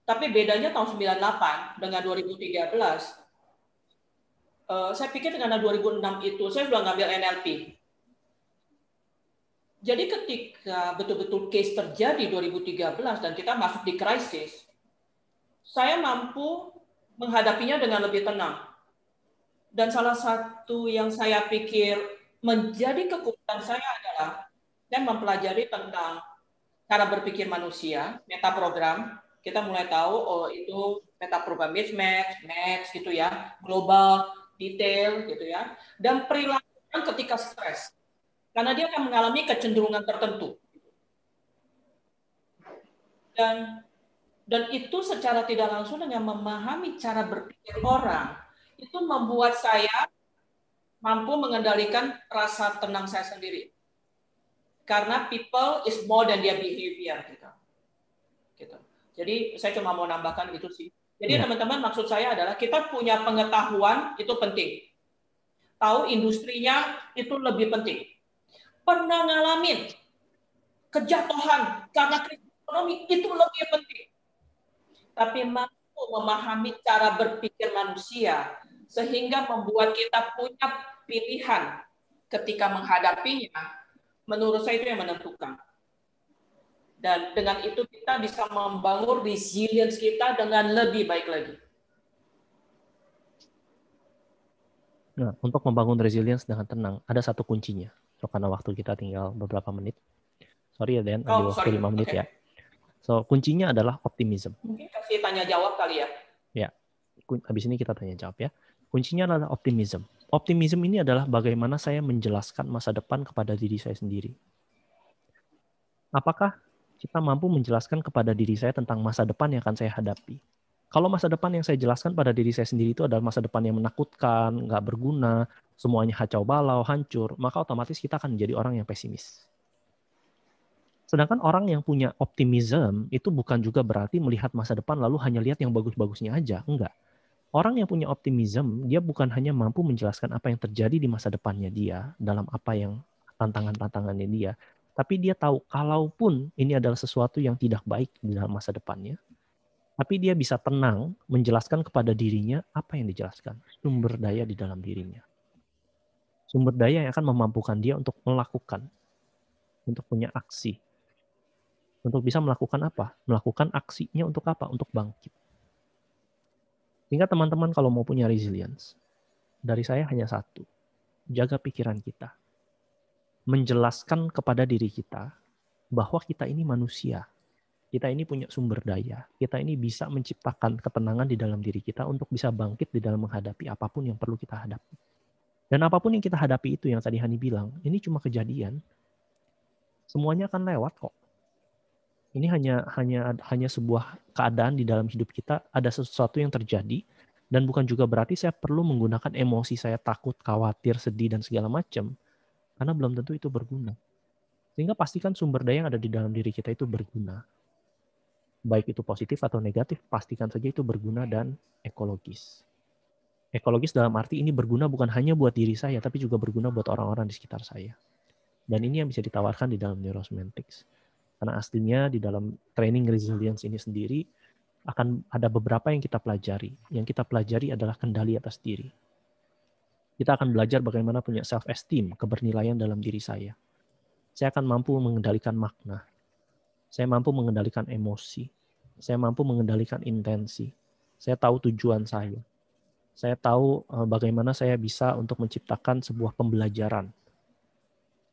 G: tapi bedanya tahun 98 dengan 2013, saya pikir karena 2006 itu saya sudah ngambil NLP. Jadi ketika betul-betul case terjadi 2013 dan kita masuk di krisis, saya mampu menghadapinya dengan lebih tenang. Dan salah satu yang saya pikir menjadi kekuatan saya adalah saya mempelajari tentang cara berpikir manusia, metaprogram. Kita mulai tahu, oh itu metaprogram match gitu ya, global, detail gitu ya, dan perilaku ketika stres. Karena dia akan mengalami kecenderungan tertentu. Dan itu secara tidak langsung dengan memahami cara berpikir orang, itu membuat saya mampu mengendalikan rasa tenang saya sendiri. Karena people is more than their behavior. Gitu. Jadi saya cuma mau nambahkan itu sih. Jadi teman-teman, maksud saya adalah kita punya pengetahuan itu penting. Tahu industrinya itu lebih penting. Pernah ngalamin kejatuhan karena krisis ekonomi itu lebih penting. Tapi mampu memahami cara berpikir manusia sehingga membuat kita punya pilihan ketika menghadapinya, menurut saya itu yang menentukan. Dan dengan itu kita bisa membangun resilience kita dengan lebih baik lagi.
C: Nah, untuk membangun resilience dengan tenang, ada satu kuncinya. So, karena waktu kita tinggal beberapa menit. Sorry ya, Dan, ada waktu 5 menit ya. So, kuncinya adalah optimism.
G: Mungkin kasih tanya jawab kali ya.
C: Ya, habis ini kita tanya jawab ya. Kuncinya adalah optimism. Optimism ini adalah bagaimana saya menjelaskan masa depan kepada diri saya sendiri. Apakah kita mampu menjelaskan kepada diri saya tentang masa depan yang akan saya hadapi? Kalau masa depan yang saya jelaskan pada diri saya sendiri itu adalah masa depan yang menakutkan, nggak berguna, semuanya kacau balau, hancur, maka otomatis kita akan menjadi orang yang pesimis. Sedangkan orang yang punya optimism itu bukan juga berarti melihat masa depan lalu hanya lihat yang bagus-bagusnya aja. Enggak. Orang yang punya optimism, dia bukan hanya mampu menjelaskan apa yang terjadi di masa depannya dia, dalam apa yang tantangan-tantangannya dia, tapi dia tahu kalaupun ini adalah sesuatu yang tidak baik di dalam masa depannya, tapi dia bisa tenang menjelaskan kepada dirinya apa yang dijelaskan. Sumber daya di dalam dirinya. Sumber daya yang akan memampukan dia untuk melakukan. Untuk punya aksi. Untuk bisa melakukan apa? Melakukan aksinya untuk apa? Untuk bangkit. Sehingga teman-teman kalau mau punya resilience, dari saya hanya satu. Jaga pikiran kita. Menjelaskan kepada diri kita bahwa kita ini manusia. Kita ini punya sumber daya. Kita ini bisa menciptakan ketenangan di dalam diri kita untuk bisa bangkit di dalam menghadapi apapun yang perlu kita hadapi. Dan apapun yang kita hadapi itu yang tadi Hani bilang, ini cuma kejadian. Semuanya akan lewat kok. Ini hanya sebuah keadaan di dalam hidup kita, ada sesuatu yang terjadi, dan bukan juga berarti saya perlu menggunakan emosi saya takut, khawatir, sedih, dan segala macam, karena belum tentu itu berguna. Sehingga pastikan sumber daya yang ada di dalam diri kita itu berguna. Baik itu positif atau negatif, pastikan saja itu berguna dan ekologis. Ekologis dalam arti ini berguna bukan hanya buat diri saya, tapi juga berguna buat orang-orang di sekitar saya. Dan ini yang bisa ditawarkan di dalam neurosemantics. Karena aslinya di dalam training resilience ini sendiri akan ada beberapa yang kita pelajari. Yang kita pelajari adalah kendali atas diri. Kita akan belajar bagaimana punya self-esteem, kebernilaian dalam diri saya. Saya akan mampu mengendalikan makna. Saya mampu mengendalikan emosi. Saya mampu mengendalikan intensi. Saya tahu tujuan saya. Saya tahu bagaimana saya bisa untuk menciptakan sebuah pembelajaran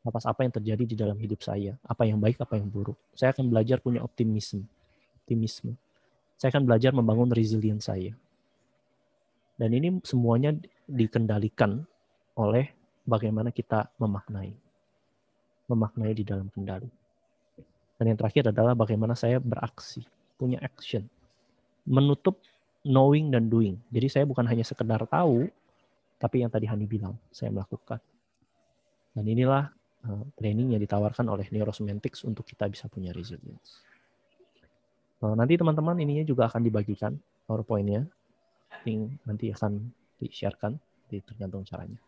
C: atas apa yang terjadi di dalam hidup saya. Apa yang baik, apa yang buruk. Saya akan belajar punya optimisme. Saya akan belajar membangun resilience saya. Dan ini semuanya dikendalikan oleh bagaimana kita memaknai. Memaknai di dalam kendali. Dan yang terakhir adalah bagaimana saya beraksi, punya action. Menutup knowing dan doing. Jadi saya bukan hanya sekedar tahu, tapi yang tadi Hani bilang, saya melakukan. Dan inilah training yang ditawarkan oleh neurosemantics untuk kita bisa punya resilience. Nanti teman-teman ininya juga akan dibagikan PowerPoint-nya. Nanti akan di-sharekan, tergantung caranya.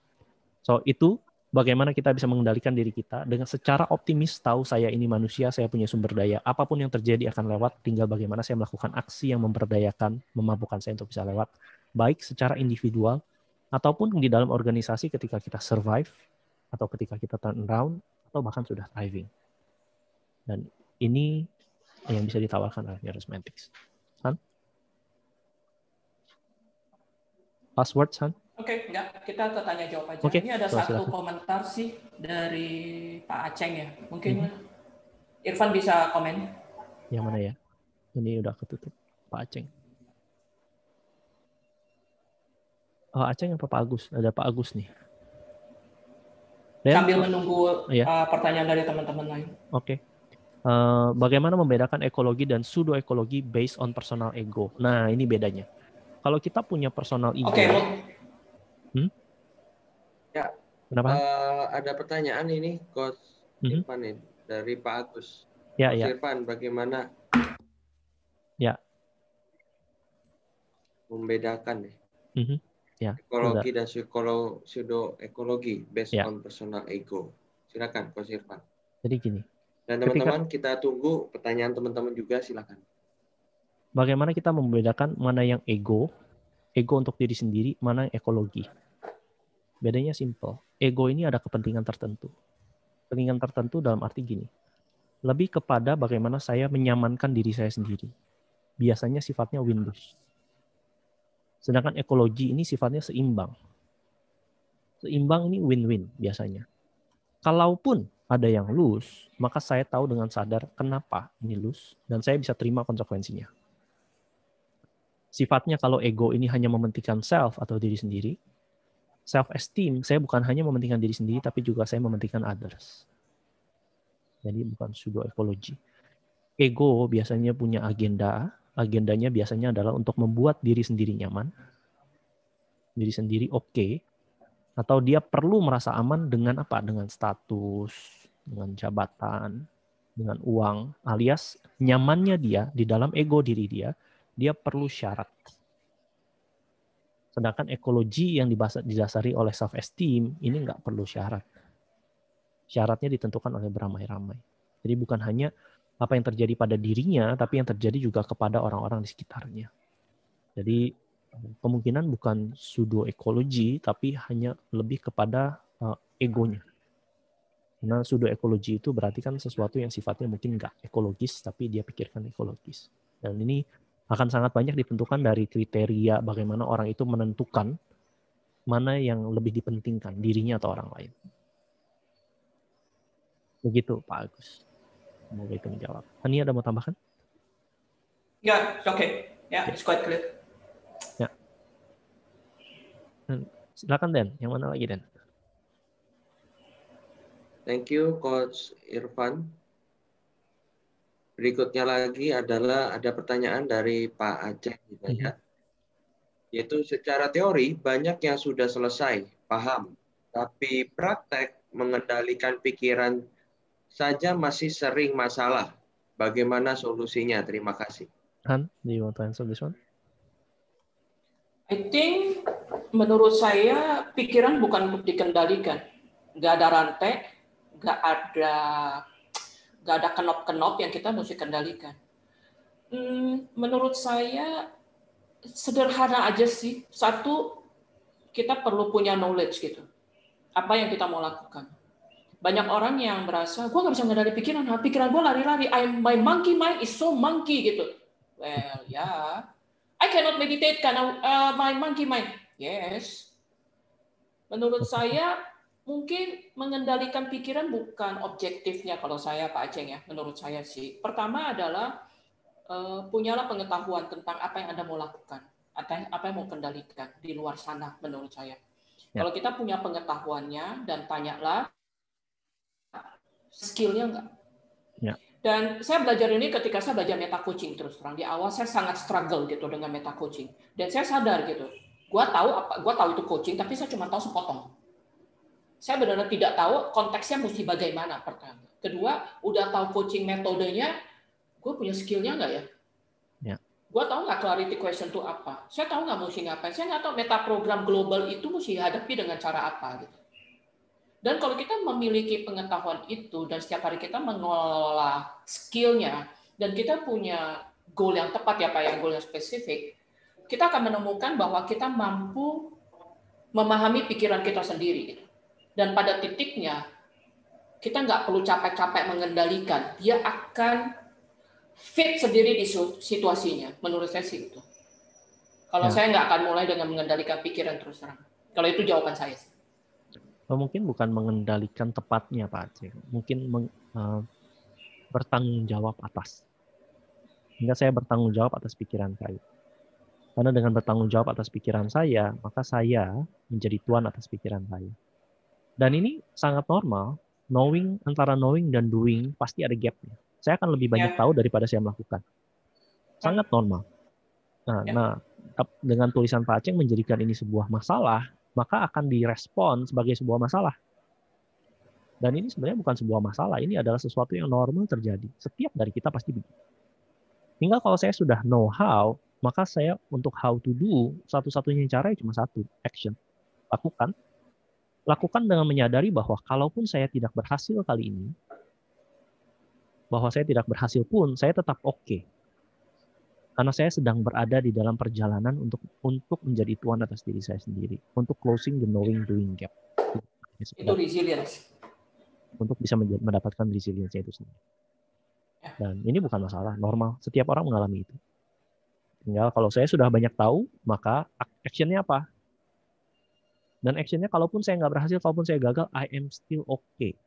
C: So itu bagaimana kita bisa mengendalikan diri kita dengan secara optimis, tahu saya ini manusia, saya punya sumber daya, apapun yang terjadi akan lewat, tinggal bagaimana saya melakukan aksi yang memberdayakan, memampukan saya untuk bisa lewat, baik secara individual, ataupun di dalam organisasi ketika kita survive, atau ketika kita turn around, atau bahkan sudah thriving. Dan ini yang bisa ditawarkan oleh Neurosemantics. Han? Password, Han?
G: Oke, enggak. Kita ke tanya jawab aja.
C: Oke,
G: Ini ada
C: so,
G: satu
C: silakan.
G: komentar sih dari Pak Aceng ya. Mungkin Irfan bisa komen.
C: Yang mana ya? Ini udah ketutup. Pak Aceng. Oh, Aceng apa Pak Agus? Ada Pak Agus nih.
G: Sambil menunggu
C: ya.
G: Pertanyaan dari teman-teman lain.
C: Oke. Bagaimana membedakan ekologi dan pseudo-ekologi based on personal ego? Nah, ini bedanya. Kalau kita punya personal ego.
G: Oke.
A: Ya.
C: Kenapa?
A: Ada pertanyaan ini, Coach Irfan ini, dari Pak Agus.
C: Ya,
A: Coach
C: ya.
A: Irfan, bagaimana membedakan
C: ya,
A: ekologi dan pseudo-ekologi based on personal ego? Silakan, Coach Irfan.
C: Jadi gini.
A: Dan teman-teman, kita tunggu pertanyaan teman-teman juga, silakan.
C: Bagaimana kita membedakan mana yang ego untuk diri sendiri, mana yang ekologi? Bedanya simple. Ego ini ada kepentingan tertentu. Kepentingan tertentu dalam arti gini. Lebih kepada bagaimana saya menyamankan diri saya sendiri. Biasanya sifatnya win-lose. Sedangkan ekologi ini sifatnya seimbang. Seimbang ini win-win biasanya. Kalaupun ada yang lose, maka saya tahu dengan sadar kenapa ini lose, dan saya bisa terima konsekuensinya. Sifatnya kalau ego ini hanya mementingkan self atau diri sendiri, self-esteem, saya bukan hanya mementingkan diri sendiri, tapi juga saya mementingkan others. Jadi bukan pseudo-ekologi. Ego biasanya punya agenda, agendanya biasanya adalah untuk membuat diri sendiri nyaman, diri sendiri oke, atau dia perlu merasa aman dengan apa? Dengan status, dengan jabatan, dengan uang, alias nyamannya dia di dalam ego diri dia perlu syarat. Sedangkan ekologi yang didasari oleh self-esteem ini nggak perlu syarat. Syaratnya ditentukan oleh beramai-ramai. Jadi bukan hanya apa yang terjadi pada dirinya, tapi yang terjadi juga kepada orang-orang di sekitarnya. Jadi kemungkinan bukan pseudo-ekologi, tapi hanya lebih kepada egonya. Karena pseudo-ekologi itu berarti kan sesuatu yang sifatnya mungkin nggak ekologis, tapi dia pikirkan ekologis. Dan ini akan sangat banyak ditentukan dari kriteria bagaimana orang itu menentukan mana yang lebih dipentingkan, dirinya atau orang lain. Begitu Pak Agus. Semoga itu menjawab. Hani ada mau tambahkan?
G: Ya, oke. Ya, it's quite clear.
C: Ya. Silakan Den, yang mana lagi Den?
A: Thank you Coach Irfan. Berikutnya lagi adalah ada pertanyaan dari Pak Aceh Hidayat. Yaitu secara teori banyak yang sudah selesai, paham. Tapi praktek mengendalikan pikiran saja masih sering masalah. Bagaimana solusinya? Terima kasih.
C: Han, do you want to answer this one?
G: I think menurut saya pikiran bukan untuk dikendalikan. Nggak ada rantai, nggak ada kenop-kenop yang kita mesti kendalikan. Menurut saya sederhana aja sih. Satu, kita perlu punya knowledge gitu. Apa yang kita mau lakukan. Banyak orang yang merasa, gue nggak bisa mengendalikan pikiran gue lari-lari. My monkey mind is so monkey gitu. Well, yeah. I cannot meditate karena my monkey mind. Yes. Menurut saya, mungkin mengendalikan pikiran bukan objektifnya kalau saya Pak Aceng ya. Menurut saya sih. Pertama adalah punyalah pengetahuan tentang apa yang Anda mau lakukan. Apa yang mau kendalikan di luar sana menurut saya. Ya. Kalau kita punya pengetahuannya dan tanyalah, skill-nya enggak. Ya. Dan saya belajar ini ketika saya belajar meta coaching terus terang. Di awal saya sangat struggle gitu dengan meta coaching. Dan saya sadar gitu. Gua tahu itu coaching tapi saya cuma tahu sepotong. Saya benar-benar tidak tahu konteksnya mesti bagaimana pertama. Kedua, udah tahu coaching metodenya, gue punya skill-nya enggak ya? Ya. Gue tahu nggak clarity question itu apa? Saya tahu nggak mesti ngapain? Saya nggak tahu meta program global itu mesti hadapi dengan cara apa gitu. Dan kalau kita memiliki pengetahuan itu dan setiap hari kita mengelola skill-nya dan kita punya goal yang tepat ya Pak, yang goal yang spesifik, kita akan menemukan bahwa kita mampu memahami pikiran kita sendiri. Dan pada titiknya, kita nggak perlu capek-capek mengendalikan. Dia akan fit sendiri di situasinya. Menurut saya sih itu. Kalau saya nggak akan mulai dengan mengendalikan pikiran terus terang. Kalau itu jawaban saya.
C: Mungkin bukan mengendalikan tepatnya, Pak Aceh. Mungkin bertanggung jawab atas. Hingga saya bertanggung jawab atas pikiran saya. Karena dengan bertanggung jawab atas pikiran saya, maka saya menjadi tuan atas pikiran saya. Dan ini sangat normal. Antara knowing dan doing pasti ada gapnya. Saya akan lebih banyak tahu daripada saya melakukan. Sangat normal. Nah, dengan tulisan Pak Aceh menjadikan ini sebuah masalah, maka akan direspon sebagai sebuah masalah. Dan ini sebenarnya bukan sebuah masalah, ini adalah sesuatu yang normal terjadi. Setiap dari kita pasti begitu. Tinggal kalau saya sudah know how, maka saya untuk how to do, satu-satunya cara cuma satu, action. Lakukan. Lakukan dengan menyadari bahwa kalaupun saya tidak berhasil kali ini, bahwa saya tidak berhasil pun, saya tetap oke. Karena saya sedang berada di dalam perjalanan untuk menjadi tuan atas diri saya sendiri. Untuk closing the knowing-doing gap.
G: Itu resilience.
C: Untuk bisa mendapatkan resilience itu sendiri. Dan ini bukan masalah, normal. Setiap orang mengalami itu. Tinggal kalau saya sudah banyak tahu, maka action-nya apa? Dan action-nya kalaupun saya nggak berhasil, kalaupun saya gagal, I am still okay.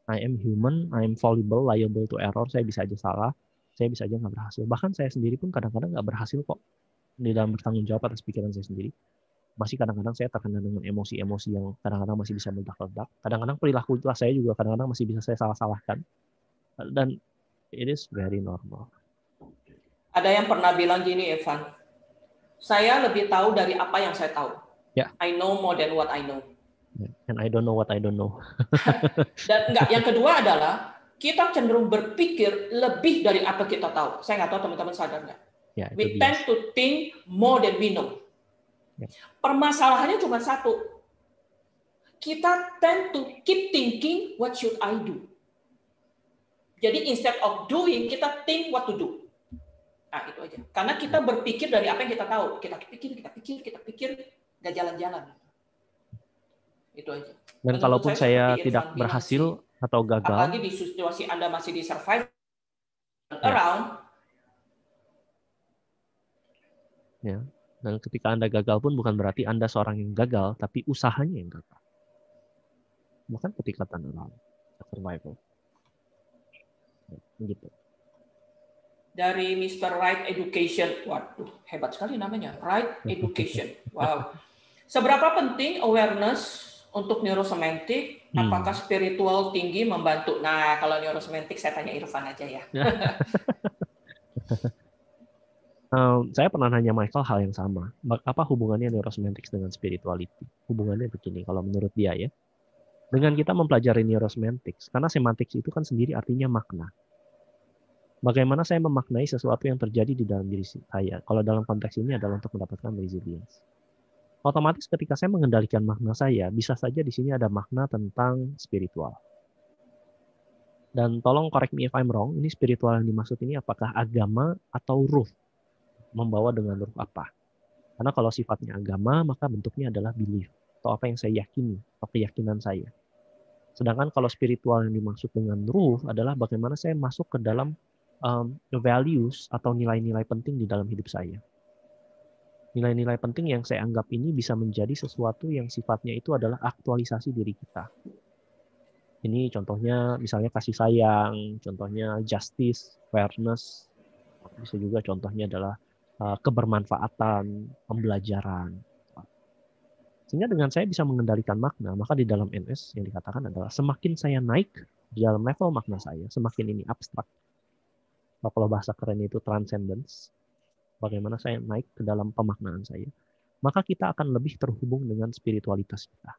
C: I am human, I am fallible, liable to error, saya bisa aja salah, saya bisa aja nggak berhasil. Bahkan saya sendiri pun kadang-kadang nggak berhasil kok di dalam bertanggung jawab atas pikiran saya sendiri. Masih kadang-kadang saya terkena dengan emosi-emosi yang kadang-kadang masih bisa meledak-ledak. Kadang-kadang perilaku saya juga kadang-kadang masih bisa saya salah-salahkan. Dan it is very normal.
G: Ada yang pernah bilang gini, Evan, saya lebih tahu dari apa yang saya tahu.
C: Yeah.
G: I know more than what I know.
C: And I don't know what I don't know.
G: Dan yang kedua adalah kita cenderung berpikir lebih dari apa kita tahu. Saya nggak tahu teman-teman sadar nggak?
C: Yeah,
G: we tend to think more than we know. Yeah. Permasalahannya cuma satu. Kita tend to keep thinking what should I do. Jadi instead of doing, kita think what to do. Nah, itu aja. Karena kita berpikir dari apa yang kita tahu. Kita pikir, nggak jalan-jalan. Itu aja.
C: Dan kalaupun saya tidak berhasil atau gagal,
G: apalagi di situasi Anda masih di survive around.
C: Ya. Dan ketika Anda gagal pun bukan berarti Anda seorang yang gagal, tapi usahanya yang gagal. Bukan ketika around survival. Gitu.
G: Dari Mr. Right Education, waduh hebat sekali namanya, Right Education. Wow. Seberapa penting awareness untuk neurosemantik? Apakah spiritual tinggi membantu? Nah, kalau neurosemantik saya tanya Irfan aja ya.
C: Saya pernah nanya Michael hal yang sama. Apa hubungannya neurosemantics dengan spirituality? Hubungannya begini, kalau menurut dia ya. Dengan kita mempelajari neurosemantics, karena semantics itu kan sendiri artinya makna. Bagaimana saya memaknai sesuatu yang terjadi di dalam diri saya. Kalau dalam konteks ini adalah untuk mendapatkan resilience. Otomatis ketika saya mengendalikan makna saya, bisa saja di sini ada makna tentang spiritual. Dan tolong correct me if I'm wrong, ini spiritual yang dimaksud ini apakah agama atau ruh? Membawa dengan ruh apa? Karena kalau sifatnya agama, maka bentuknya adalah belief, atau apa yang saya yakini, atau keyakinan saya. Sedangkan kalau spiritual yang dimaksud dengan ruh adalah bagaimana saya masuk ke dalam values atau nilai-nilai penting di dalam hidup saya. Nilai-nilai penting yang saya anggap ini bisa menjadi sesuatu yang sifatnya itu adalah aktualisasi diri kita. Ini contohnya misalnya kasih sayang, contohnya justice, fairness, bisa juga contohnya adalah kebermanfaatan, pembelajaran. Sehingga dengan saya bisa mengendalikan makna, maka di dalam NS yang dikatakan adalah semakin saya naik di dalam level makna saya, semakin ini abstrak. Kalau bahasa keren itu transcendence, bagaimana saya naik ke dalam pemaknaan saya, maka kita akan lebih terhubung dengan spiritualitas kita.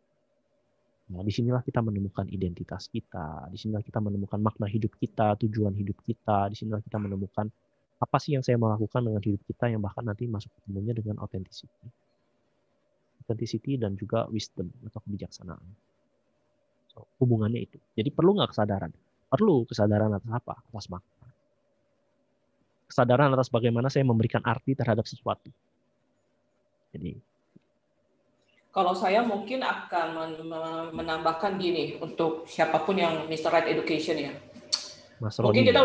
C: Nah, disinilah kita menemukan identitas kita, disinilah kita menemukan makna hidup kita, tujuan hidup kita, disinilah kita menemukan apa sih yang saya melakukan dengan hidup kita yang bahkan nanti masuk ketemunya dengan authenticity. Authenticity dan juga wisdom atau kebijaksanaan. So, hubungannya itu. Jadi perlu nggak kesadaran? Perlu kesadaran atas apa? Atas makna. Kesadaran atas bagaimana saya memberikan arti terhadap sesuatu. Jadi,
G: Kalau saya mungkin akan menambahkan gini untuk siapapun yang Mr. Right Education ya.
C: Mas
G: Mungkin
C: Roni.
G: kita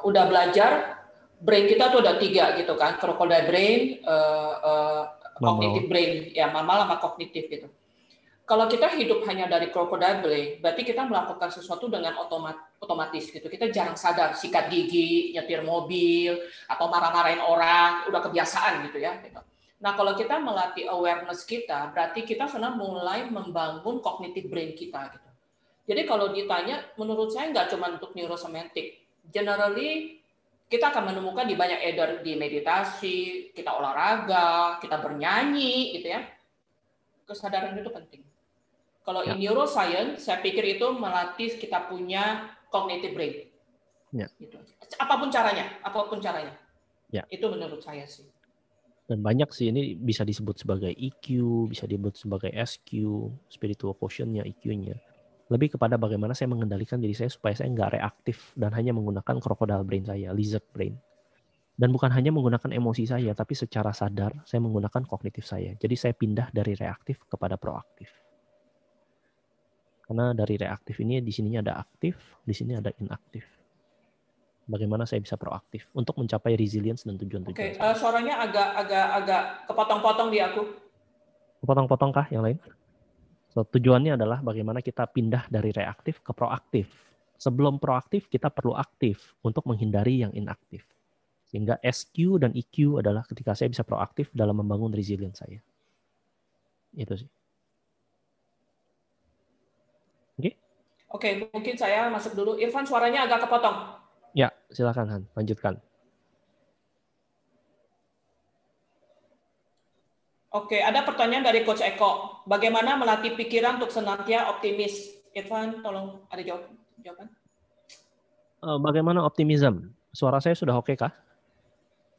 G: udah belajar brain kita tuh ada 3 gitu kan, crocodile brain, cognitive brain, ya mamal sama kognitif gitu. Kalau kita hidup hanya dari crocodile brain, berarti kita melakukan sesuatu dengan otomatis gitu. Kita jarang sadar, sikat gigi, nyetir mobil, atau marah-marahin orang, udah kebiasaan gitu ya. Nah, kalau kita melatih awareness kita, berarti kita sebenarnya mulai membangun cognitive brain kita gitu. Jadi kalau ditanya, menurut saya nggak cuma untuk neurosemantik. Generally, kita akan menemukan di banyak either di meditasi, kita olahraga, kita bernyanyi gitu ya. Kesadaran itu penting. Kalau in neuroscience, saya pikir itu melatih kita punya cognitive brain.
C: Ya.
G: Gitu. Apapun caranya.
C: Ya.
G: Itu menurut saya sih.
C: Dan banyak sih ini bisa disebut sebagai EQ, bisa disebut sebagai SQ, spiritual quotient-nya, EQ-nya. Lebih kepada bagaimana saya mengendalikan diri saya supaya saya nggak reaktif dan hanya menggunakan crocodile brain saya, lizard brain. Dan bukan hanya menggunakan emosi saya, tapi secara sadar saya menggunakan kognitif saya. Jadi saya pindah dari reaktif kepada proaktif. Karena dari reaktif ini di sininya ada aktif, di sini ada inaktif. Bagaimana saya bisa proaktif untuk mencapai resilience dan tujuan-tujuan.
G: Oke, suaranya agak kepotong-potong di aku.
C: Kepotong-potong kah yang lain? So, tujuannya adalah bagaimana kita pindah dari reaktif ke proaktif. Sebelum proaktif kita perlu aktif untuk menghindari yang inaktif. Sehingga SQ dan EQ adalah ketika saya bisa proaktif dalam membangun resilience saya. Itu sih. Oke?
G: Oke, mungkin saya masuk dulu. Irfan, suaranya agak kepotong.
C: Ya, silakan Han, lanjutkan.
G: Oke, ada pertanyaan dari Coach Eko. Bagaimana melatih pikiran untuk senantiasa optimis? Irfan, tolong ada jawaban.
C: Bagaimana optimism? Suara saya sudah oke kah?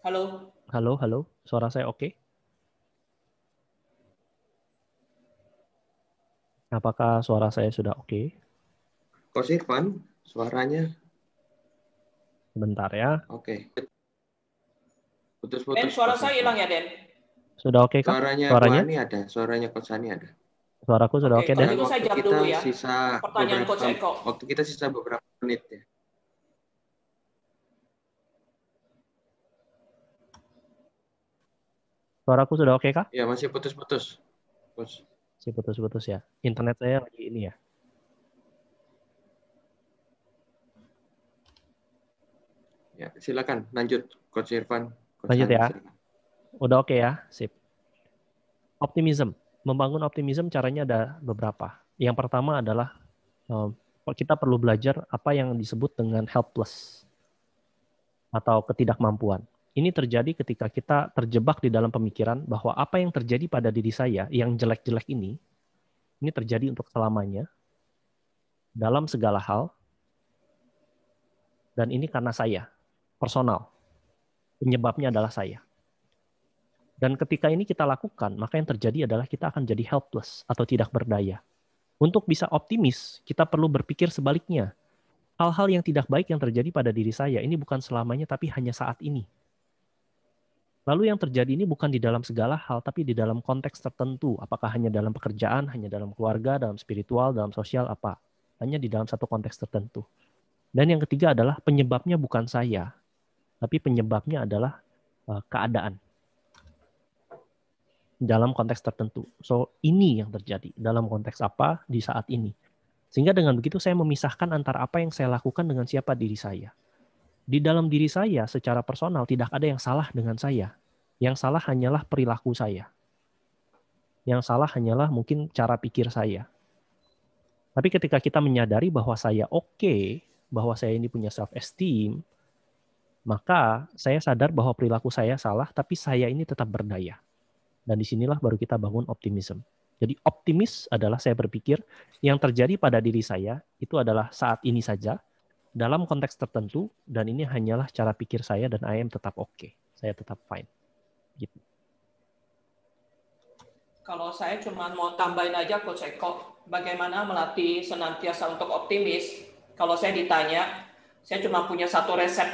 G: Halo.
C: Halo. Suara saya oke? Apakah suara saya sudah oke?
A: Coach Irfan, suaranya.
C: Sebentar ya.
A: Oke.
G: Den,
A: Putus-putus.
G: suara saya hilang ya, Den?
C: Sudah oke kah?
A: Suaranya Ani ada. Suaranya Coach Ani ada.
C: Suaraku sudah oke, Den?
G: Kalau gitu saya jawab dulu ya.
A: Pertanyaan
G: Coach Eko.
A: Waktu kita sisa beberapa menit ya.
C: Suaraku sudah oke kah?
A: Ya, masih putus-putus.
C: Masih putus-putus ya. Internet saya lagi ini ya.
A: Ya, silakan lanjut Coach Irfan.
C: Lanjut ya. Udah oke ya, sip. Optimism. Membangun optimism caranya ada beberapa. Yang pertama adalah kita perlu belajar apa yang disebut dengan helpless atau ketidakmampuan. Ini terjadi ketika kita terjebak di dalam pemikiran bahwa apa yang terjadi pada diri saya yang jelek-jelek ini terjadi untuk selamanya dalam segala hal, dan ini karena saya, personal. Penyebabnya adalah saya. Dan ketika ini kita lakukan, maka yang terjadi adalah kita akan jadi helpless atau tidak berdaya. Untuk bisa optimis, kita perlu berpikir sebaliknya. Hal-hal yang tidak baik yang terjadi pada diri saya ini bukan selamanya, tapi hanya saat ini. Lalu yang terjadi ini bukan di dalam segala hal, tapi di dalam konteks tertentu. Apakah hanya dalam pekerjaan, hanya dalam keluarga, dalam spiritual, dalam sosial, apa? Hanya di dalam satu konteks tertentu. Dan yang ketiga adalah penyebabnya bukan saya, tapi penyebabnya adalah keadaan. Dalam konteks tertentu. So, ini yang terjadi. Dalam konteks apa di saat ini. Sehingga dengan begitu saya memisahkan antara apa yang saya lakukan dengan siapa diri saya. Di dalam diri saya secara personal tidak ada yang salah dengan saya. Yang salah hanyalah perilaku saya. Yang salah hanyalah mungkin cara pikir saya. Tapi ketika kita menyadari bahwa saya oke, bahwa saya ini punya self-esteem, maka saya sadar bahwa perilaku saya salah, tapi saya ini tetap berdaya. Dan disinilah baru kita bangun optimism. Jadi optimis adalah saya berpikir yang terjadi pada diri saya itu adalah saat ini saja, dalam konteks tertentu, dan ini hanyalah cara pikir saya dan I am tetap oke. Saya tetap fine. Gitu.
G: Kalau saya cuma mau tambahin aja Coach Eko, bagaimana melatih senantiasa untuk optimis. Kalau saya ditanya, saya cuma punya satu resep.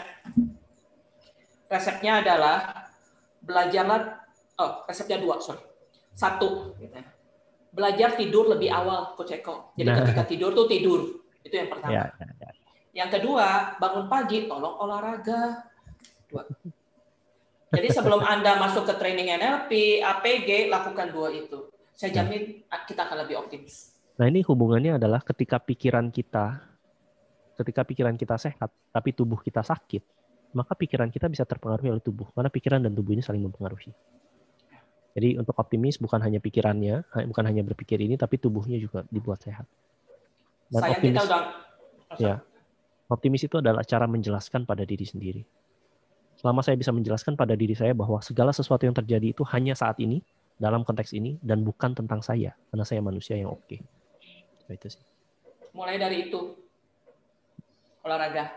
G: Resepnya adalah belajarlah, resepnya 2, sorry. 1, gitu. Belajar tidur lebih awal, Coach Eko. Jadi ketika tidur tuh tidur. Itu yang pertama. Yang kedua, bangun pagi, tolong olahraga. Jadi sebelum Anda masuk ke training NLP, APG, lakukan 2 itu. Saya jamin kita akan lebih optimis.
C: Nah, ini hubungannya adalah ketika pikiran kita sehat, tapi tubuh kita sakit, maka pikiran kita bisa terpengaruhi oleh tubuh. Karena pikiran dan tubuh ini saling mempengaruhi. Jadi untuk optimis bukan hanya pikirannya, bukan hanya berpikir ini, tapi tubuhnya juga dibuat sehat. Dan optimis, optimis itu adalah cara menjelaskan pada diri sendiri. Selama saya bisa menjelaskan pada diri saya bahwa segala sesuatu yang terjadi itu hanya saat ini, dalam konteks ini, dan bukan tentang saya, karena saya manusia yang oke. Itu sih.
G: Mulai dari itu, olahraga.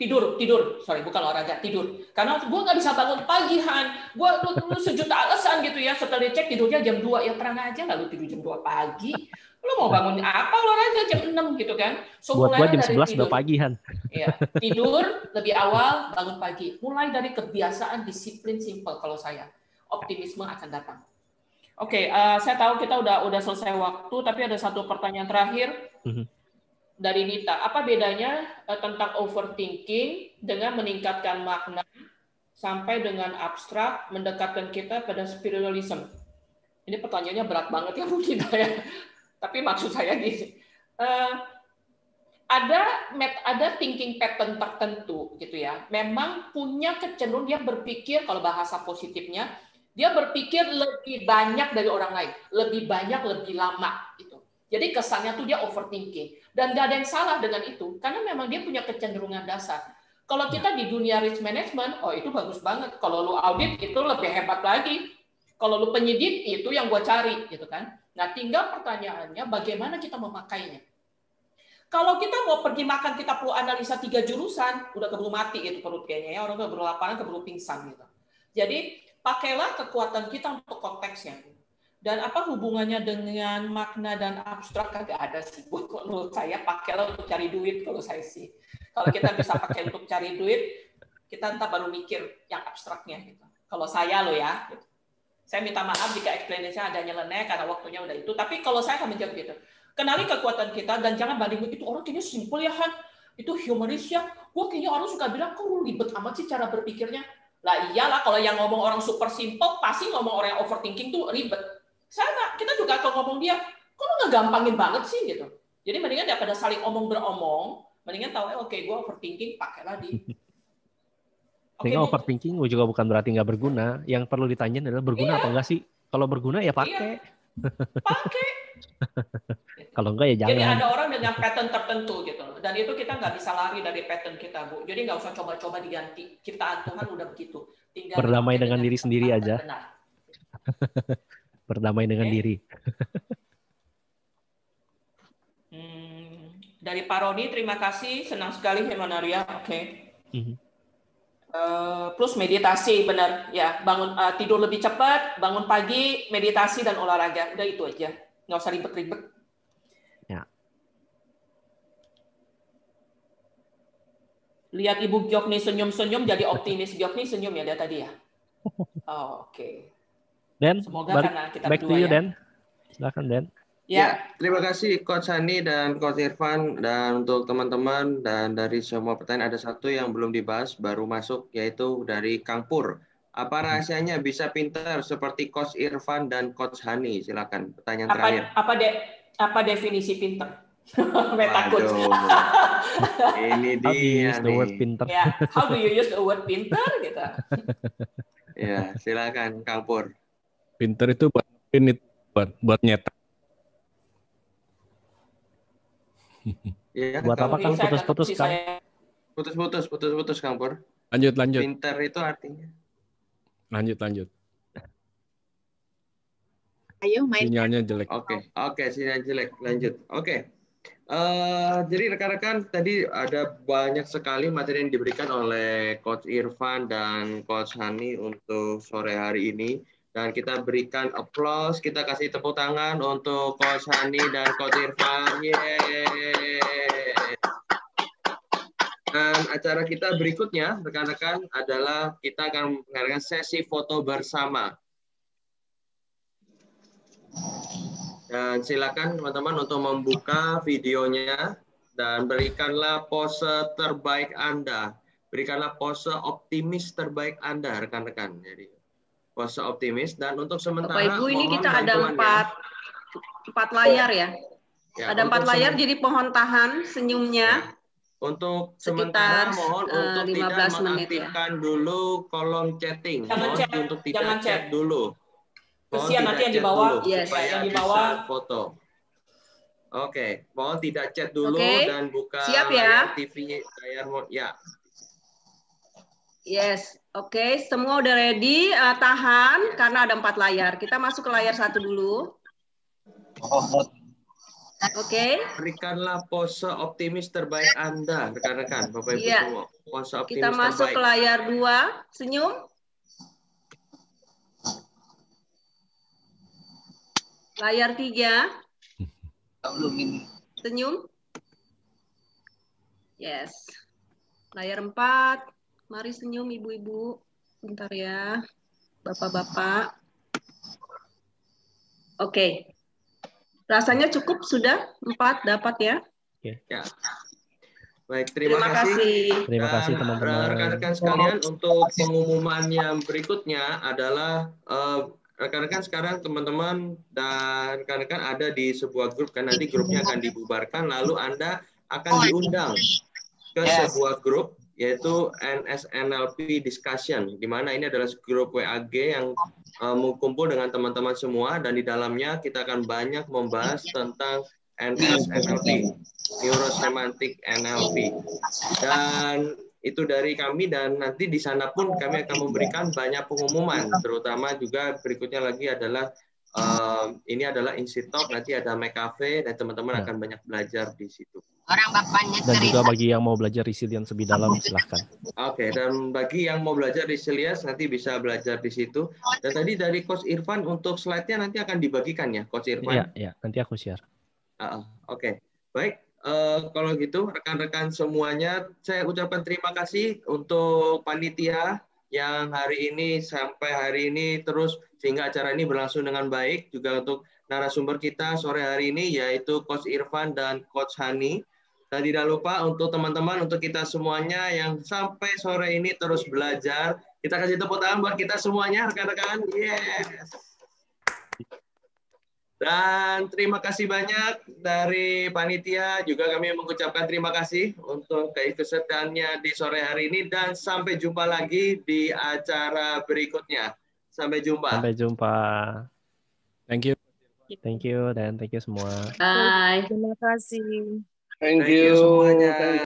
G: Tidur, bukan olahraga, tidur. Karena gue nggak bisa bangun pagi, Han. Gue lu sejuta alasan gitu ya. Setelah dicek tidurnya jam 2, ya terang aja nggak lu tidur jam 2 pagi. Lu mau bangun apa olahraga jam 6 gitu kan? So,
C: buat gue jam 11
G: tidur.
C: udah pagi, Han.
G: Iya, tidur lebih awal, bangun pagi. Mulai dari kebiasaan disiplin simple kalau saya. Optimisme akan datang. Oke, saya tahu kita udah selesai waktu, tapi ada satu pertanyaan terakhir. Dari Nita, apa bedanya tentang overthinking dengan meningkatkan makna sampai dengan abstrak mendekatkan kita pada spiritualism? Ini pertanyaannya berat banget ya Bu Nita ya. Tapi maksud saya gini, ada thinking pattern tertentu gitu ya. Memang punya kecenderungan dia berpikir, kalau bahasa positifnya, dia berpikir lebih banyak dari orang lain, lebih banyak, lebih lama gitu. Jadi kesannya tuh dia overthinking. Dan nggak ada yang salah dengan itu, karena memang dia punya kecenderungan dasar. Kalau kita di dunia risk management, oh itu bagus banget. Kalau lu audit itu lebih hebat lagi. Kalau lu penyidik itu yang gua cari, gitu kan. Nah tinggal pertanyaannya bagaimana kita memakainya. Kalau kita mau pergi makan, kita perlu analisa 3 jurusan, udah keburu mati itu perut kayaknya ya, orang keburu laparan, keburu pingsan gitu. Jadi pakailah kekuatan kita untuk konteksnya. Dan apa hubungannya dengan makna dan abstrak? Kagak ada sih. Menurut saya pakailah untuk cari duit kalau saya sih. Kalau kita bisa pakai untuk cari duit, kita entah baru mikir yang abstraknya gitu. Kalau saya loh ya. Gitu. Saya minta maaf jika explanation ada nyeleneh karena waktunya udah itu. Tapi kalau saya akan menjawab gitu. Kenali kekuatan kita dan jangan banding itu orang kayaknya simple ya Han. Itu humoris ya. Gue kayaknya orang suka bilang kok lu ribet amat sih cara berpikirnya. Lah iyalah kalau yang ngomong orang super simple pasti ngomong orang yang overthinking tuh ribet. Sama, kita juga kalau ngomong dia, kok lu ngegampangin banget sih gitu. Jadi mendingan daripada saling omong beromong, mendingan tahu oke, gue overthinking, pakailah di.
C: Overthinking juga bukan berarti nggak berguna. Yang perlu ditanyain adalah berguna apa enggak sih? Kalau berguna ya pakai.
G: Pakai.
C: Kalau enggak ya jangan.
G: Jadi ada orang dengan pattern tertentu gitu. Dan itu kita nggak bisa lari dari pattern kita, Bu. Jadi nggak usah coba-coba diganti. Ciptaan Tuhan udah begitu. Tinggal
C: berdamai dengan diri sendiri aja. Berdamai dengan diri.
G: Dari Pak Roni, terima kasih. Senang sekali Hemanaria. Oke. Plus meditasi, benar. Ya, bangun tidur lebih cepat, bangun pagi, meditasi dan olahraga. Udah itu aja. Nggak usah ribet-ribet.
C: Ya.
G: Lihat Ibu Gyokni senyum-senyum, jadi optimis. Gyokni senyum ya, dia tadi ya? Oh, oke.
C: Dan
G: semoga karena kita
C: back to you, Dan. Silakan, Dan.
A: Ya, terima kasih Coach Hani dan Coach Irfan. Dan untuk teman-teman dan dari semua pertanyaan ada satu yang belum dibahas, baru masuk, yaitu dari Kang Pur. Apa rahasianya bisa pintar seperti Coach Irfan dan Coach Hani? Silakan, pertanyaan terakhir.
G: Apa definisi pintar? Takut.
A: Ini dia nih.
C: Pintar.
G: Ya, how do you use the word pintar? Gitu.
A: Ya, silakan Kang Pur.
I: Pinter itu buat nyetak.
A: Ya,
C: buat apa Kang putus-putus Kang?
A: Putus-putus Kang Pur.
I: Lanjut.
A: Pinter itu artinya.
I: Lanjut.
E: Ayo main.
I: Sinyalnya jelek.
A: Oke, sinyal jelek. Lanjut. Oke. Jadi rekan-rekan tadi ada banyak sekali materi yang diberikan oleh Coach Irfan dan Coach Hani untuk sore hari ini. Dan kita berikan applause, kita kasih tepuk tangan untuk Coach Hani dan Coach Irfan. Yeay. Dan acara kita berikutnya, rekan-rekan, adalah kita akan mengadakan sesi foto bersama. Dan silakan teman-teman untuk membuka videonya dan berikanlah pose terbaik Anda. Berikanlah pose optimis terbaik Anda, rekan-rekan. Jadi pose optimis, dan untuk sementara
J: Bapak Ibu ini
A: mohon
J: kita ada
A: bantuannya.
J: empat layar ya.
A: Ya,
J: Ada 4
A: untuk
J: layar, jadi pohon tahan senyumnya.
A: Untuk
J: Sekitar
A: sementara mohon untuk
J: 15
A: tidak
J: menit ya.
A: mengaktifkan dulu kolom chatting.
G: Jangan
A: Mohon
G: chat,
A: untuk tidak
G: jangan
A: chat dulu. Mohon
G: Kesian
A: tidak
G: nanti yang di
A: chat
G: bawah,
A: dulu
J: Yes.
A: supaya
G: yang di
A: bisa
G: bawah.
A: foto. Oke, mohon tidak chat dulu
J: Oke.
A: dan buka
J: Siap ya?
A: layar TV, layar ya.
J: Yes, oke. Semua udah ready. Tahan, karena ada 4 layar. Kita masuk ke layar 1 dulu. Oke.
A: Berikanlah pose optimis terbaik Anda, rekan-rekan, Bapak Ibu
J: Iya.
A: semua. Pose optimis
J: Kita masuk
A: terbaik.
J: ke layar 2. Senyum. Layar 3. Senyum. Yes. Layar 4. Mari senyum ibu-ibu. Bentar ya. Bapak-bapak. Oke. Rasanya cukup sudah 4 dapat ya?
A: Ya. Baik, terima
J: Terima
A: kasih.
J: kasih.
C: Terima kasih
A: Dan
C: teman-teman.
A: rekan-rekan sekalian, untuk pengumuman yang berikutnya adalah rekan-rekan sekarang teman-teman dan rekan-rekan ada di sebuah grup, kan nanti grupnya akan dibubarkan, lalu Anda akan diundang ke sebuah grup yaitu NSNLP Discussion, di mana ini adalah grup WAG yang kumpul dengan teman-teman semua, dan di dalamnya kita akan banyak membahas tentang NSNLP, Neurosemantic NLP. Dan itu dari kami, dan nanti di sana pun kami akan memberikan banyak pengumuman, terutama juga berikutnya lagi adalah ini adalah Insitalk, nanti ada McCafe, dan teman-teman akan banyak belajar di situ.
K: Orang bapaknya
C: Dan juga bagi yang mau belajar resilience lebih dalam, silahkan.
A: Oke, dan bagi yang mau belajar resilience nanti bisa belajar di situ. Dan tadi dari Coach Irfan untuk slide-nya nanti akan dibagikan ya, Coach Irfan?
C: Iya, nanti aku share.
A: Oke, baik. Kalau gitu, rekan-rekan semuanya, saya ucapkan terima kasih untuk panitia yang hari ini sampai hari ini terus sehingga acara ini berlangsung dengan baik. Juga untuk narasumber kita sore hari ini yaitu Coach Irfan dan Coach Hani. Dan tidak lupa untuk teman-teman, untuk kita semuanya yang sampai sore ini terus belajar. Kita kasih tepuk tangan buat kita semuanya, rekan-rekan. Yes. Dan terima kasih banyak dari panitia, juga kami mengucapkan terima kasih untuk keikutsertaannya di sore hari ini, dan sampai jumpa lagi di acara berikutnya. Sampai jumpa.
C: Sampai jumpa.
I: Thank you.
C: Thank you, dan thank you semua.
J: Bye.
F: Terima kasih.
A: Thank you semuanya.